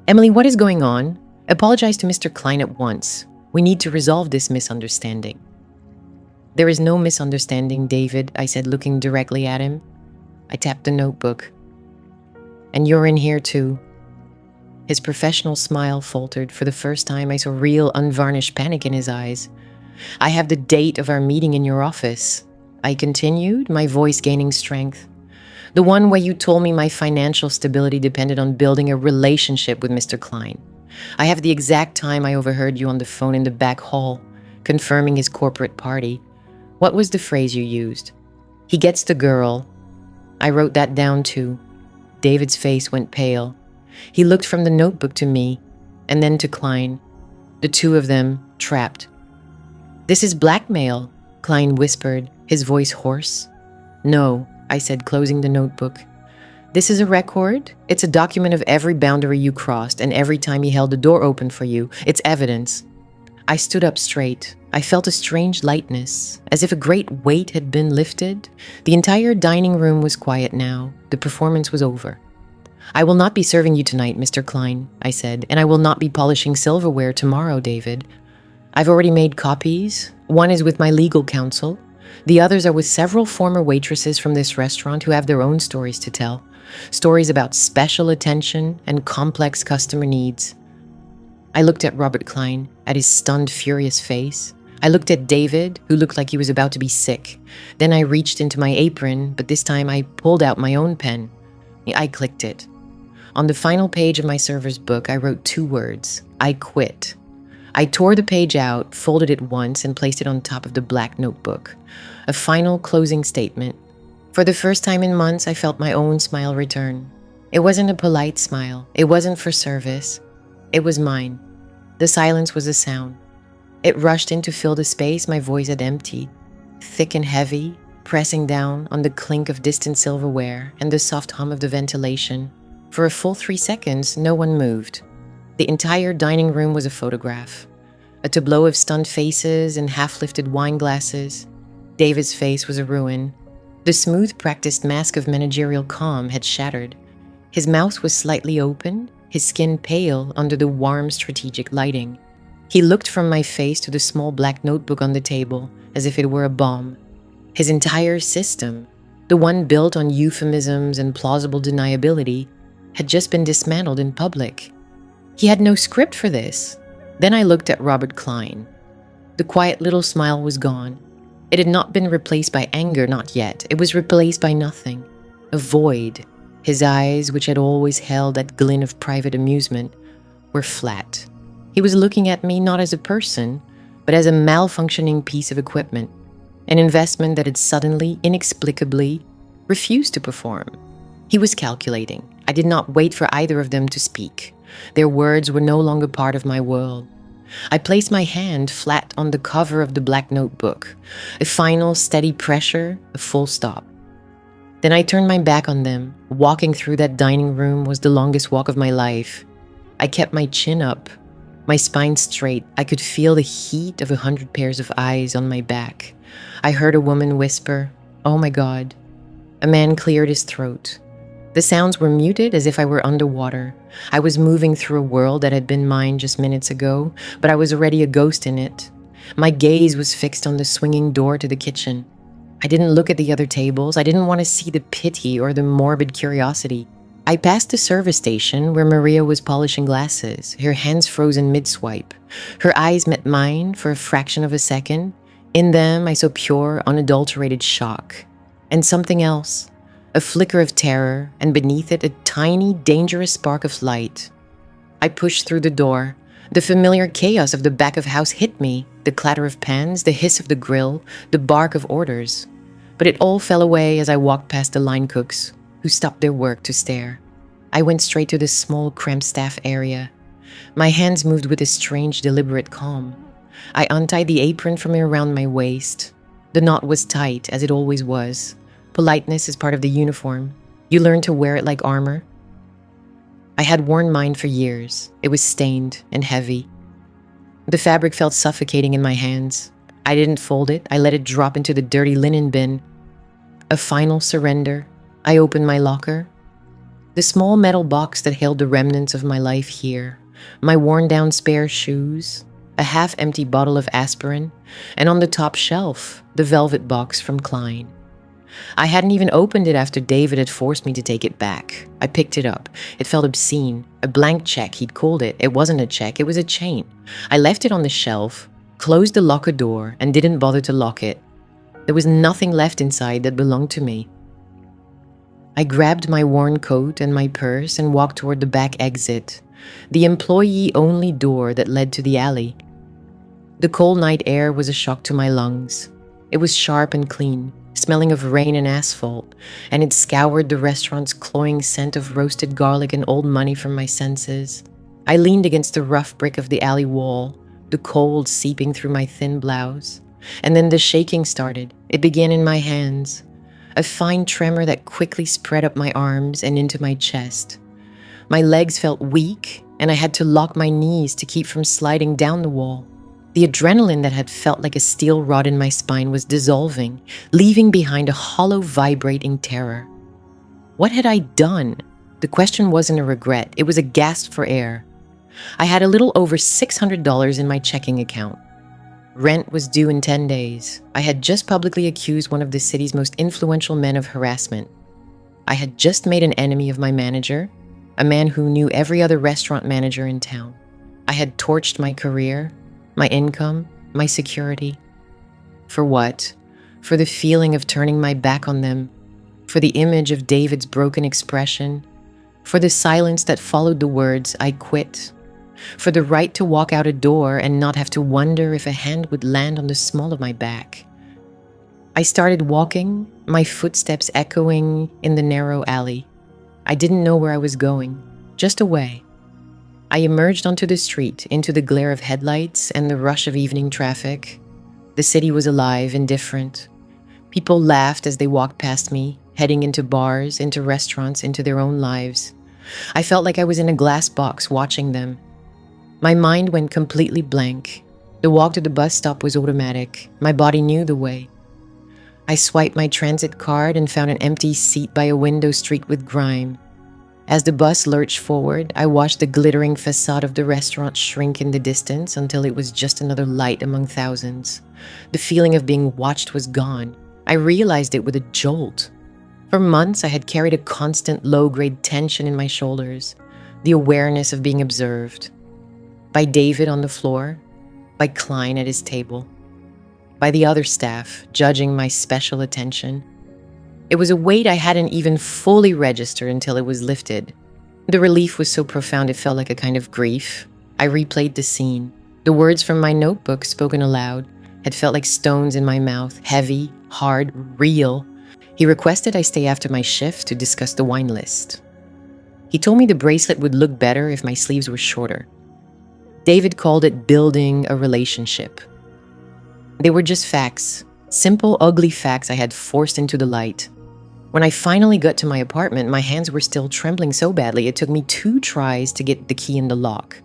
Emily, what is going on? Apologize to Mr. Klein at once. We need to resolve this misunderstanding. There is no misunderstanding, David, I said, looking directly at him. I tapped the notebook. And you're in here too. His professional smile faltered. For the first time, I saw real, unvarnished panic in his eyes. I have the date of our meeting in your office. I continued, my voice gaining strength. The one where you told me my financial stability depended on building a relationship with Mr. Klein. I have the exact time I overheard you on the phone in the back hall, confirming his corporate party. What was the phrase you used? He gets the girl. I wrote that down too. David's face went pale. He looked from the notebook to me, and then to Klein. The two of them, trapped. This is blackmail, Klein whispered, his voice hoarse. No, I said, closing the notebook. This is a record. It's a document of every boundary you crossed and every time he held the door open for you. It's evidence. I stood up straight. I felt a strange lightness, as if a great weight had been lifted. The entire dining room was quiet now. The performance was over. I will not be serving you tonight, Mr. Klein, I said, and I will not be polishing silverware tomorrow, David. I've already made copies. One is with my legal counsel. The others are with several former waitresses from this restaurant who have their own stories to tell. Stories about special attention and complex customer needs. I looked at Robert Klein, at his stunned, furious face. I looked at David, who looked like he was about to be sick. Then I reached into my apron, but this time I pulled out my own pen. I clicked it. On the final page of my server's book, I wrote 2 words. I quit. I tore the page out, folded it once, and placed it on top of the black notebook. A final closing statement. For the first time in months, I felt my own smile return. It wasn't a polite smile. It wasn't for service. It was mine. The silence was a sound. It rushed in to fill the space my voice had emptied. Thick and heavy, pressing down on the clink of distant silverware and the soft hum of the ventilation. For a full 3 seconds, no one moved. The entire dining room was a photograph. A tableau of stunned faces and half-lifted wine glasses. David's face was a ruin. The smooth, practiced mask of managerial calm had shattered. His mouth was slightly open, his skin pale under the warm, strategic lighting. He looked from my face to the small black notebook on the table, as if it were a bomb. His entire system, the one built on euphemisms and plausible deniability, had just been dismantled in public. He had no script for this. Then I looked at Robert Klein. The quiet little smile was gone. It had not been replaced by anger, not yet. It was replaced by nothing. A void. His eyes, which had always held that glint of private amusement, were flat. He was looking at me not as a person, but as a malfunctioning piece of equipment. An investment that had suddenly, inexplicably, refused to perform. He was calculating. I did not wait for either of them to speak. Their words were no longer part of my world. I placed my hand flat on the cover of the black notebook. A final steady pressure, a full stop. Then I turned my back on them. Walking through that dining room was the longest walk of my life. I kept my chin up. My spine straight. I could feel the heat of 100 pairs of eyes on my back. I heard a woman whisper, "Oh my God." A man cleared his throat. The sounds were muted as if I were underwater. I was moving through a world that had been mine just minutes ago, but I was already a ghost in it. My gaze was fixed on the swinging door to the kitchen. I didn't look at the other tables. I didn't want to see the pity or the morbid curiosity. I passed the service station where Maria was polishing glasses, her hands frozen mid-swipe. Her eyes met mine for a fraction of a second. In them, I saw pure, unadulterated shock. And something else, a flicker of terror, and beneath it, a tiny, dangerous spark of light. I pushed through the door. The familiar chaos of the back of house hit me, the clatter of pans, the hiss of the grill, the bark of orders. But it all fell away as I walked past the line cooks, who stopped their work to stare. I went straight to the small, cramped staff area. My hands moved with a strange, deliberate calm. I untied the apron from around my waist. The knot was tight, as it always was. Politeness is part of the uniform. You learn to wear it like armor. I had worn mine for years. It was stained and heavy. The fabric felt suffocating in my hands. I didn't fold it. I let it drop into the dirty linen bin. A final surrender. I opened my locker. The small metal box that held the remnants of my life here. My worn-down spare shoes. A half-empty bottle of aspirin. And on the top shelf, the velvet box from Klein. I hadn't even opened it after David had forced me to take it back. I picked it up. It felt obscene. A blank check, he'd called it. It wasn't a check, it was a chain. I left it on the shelf, closed the locker door, and didn't bother to lock it. There was nothing left inside that belonged to me. I grabbed my worn coat and my purse and walked toward the back exit, the employee-only door that led to the alley. The cold night air was a shock to my lungs. It was sharp and clean, smelling of rain and asphalt, and it scoured the restaurant's cloying scent of roasted garlic and old money from my senses. I leaned against the rough brick of the alley wall, the cold seeping through my thin blouse. And then the shaking started. It began in my hands, a fine tremor that quickly spread up my arms and into my chest. My legs felt weak, and I had to lock my knees to keep from sliding down the wall. The adrenaline that had felt like a steel rod in my spine was dissolving, leaving behind a hollow, vibrating terror. What had I done? The question wasn't a regret. It was a gasp for air. I had a little over $600 in my checking account. Rent was due in 10 days. I had just publicly accused one of the city's most influential men of harassment. I had just made an enemy of my manager, a man who knew every other restaurant manager in town. I had torched my career, my income, my security. For what? For the feeling of turning my back on them, for the image of David's broken expression, for the silence that followed the words, "I quit," for the right to walk out a door and not have to wonder if a hand would land on the small of my back. I started walking, my footsteps echoing in the narrow alley. I didn't know where I was going, just away. I emerged onto the street, into the glare of headlights and the rush of evening traffic. The city was alive and different. People laughed as they walked past me, heading into bars, into restaurants, into their own lives. I felt like I was in a glass box watching them. My mind went completely blank. The walk to the bus stop was automatic. My body knew the way. I swiped my transit card and found an empty seat by a window streaked with grime. As the bus lurched forward, I watched the glittering facade of the restaurant shrink in the distance until it was just another light among thousands. The feeling of being watched was gone. I realized it with a jolt. For months, I had carried a constant low-grade tension in my shoulders, the awareness of being observed. By David on the floor, by Klein at his table, by the other staff judging my special attention. It was a weight I hadn't even fully registered until it was lifted. The relief was so profound it felt like a kind of grief. I replayed the scene. The words from my notebook, spoken aloud, had felt like stones in my mouth, heavy, hard, real. He requested I stay after my shift to discuss the wine list. He told me the bracelet would look better if my sleeves were shorter. David called it building a relationship. They were just facts, simple, ugly facts I had forced into the light. When I finally got to my apartment, my hands were still trembling so badly it took me 2 tries to get the key in the lock.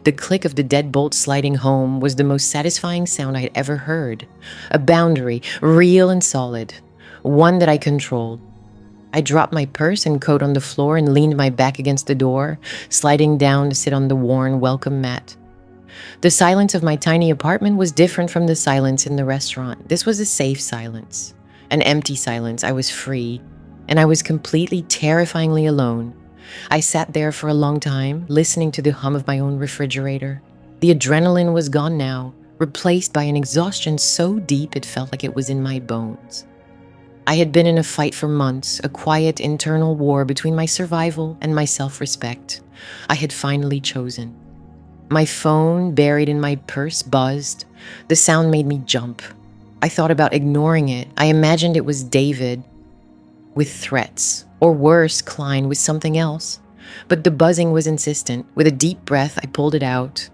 The click of the deadbolt sliding home was the most satisfying sound I had ever heard. A boundary, real and solid, one that I controlled. I dropped my purse and coat on the floor and leaned my back against the door, sliding down to sit on the worn welcome mat. The silence of my tiny apartment was different from the silence in the restaurant. This was a safe silence, an empty silence. I was free, and I was completely, terrifyingly alone. I sat there for a long time, listening to the hum of my own refrigerator. The adrenaline was gone now, replaced by an exhaustion so deep it felt like it was in my bones. I had been in a fight for months, a quiet internal war between my survival and my self-respect. I had finally chosen. My phone, buried in my purse, buzzed. The sound made me jump. I thought about ignoring it. I imagined it was David with threats, or worse, Klein with something else. But the buzzing was insistent. With a deep breath, I pulled it out.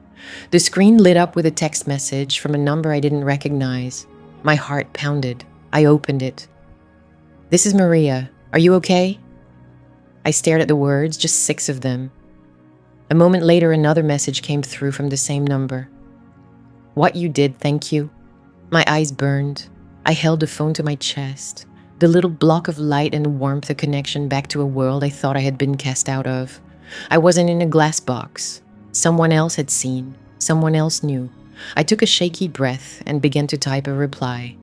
The screen lit up with a text message from a number I didn't recognize. My heart pounded. I opened it. "This is Maria. Are you okay?" I stared at the words, just 6 of them. A moment later, another message came through from the same number. "What you did, thank you." My eyes burned. I held the phone to my chest. The little block of light and warmth, a connection back to a world I thought I had been cast out of. I wasn't in a glass box. Someone else had seen. Someone else knew. I took a shaky breath and began to type a reply.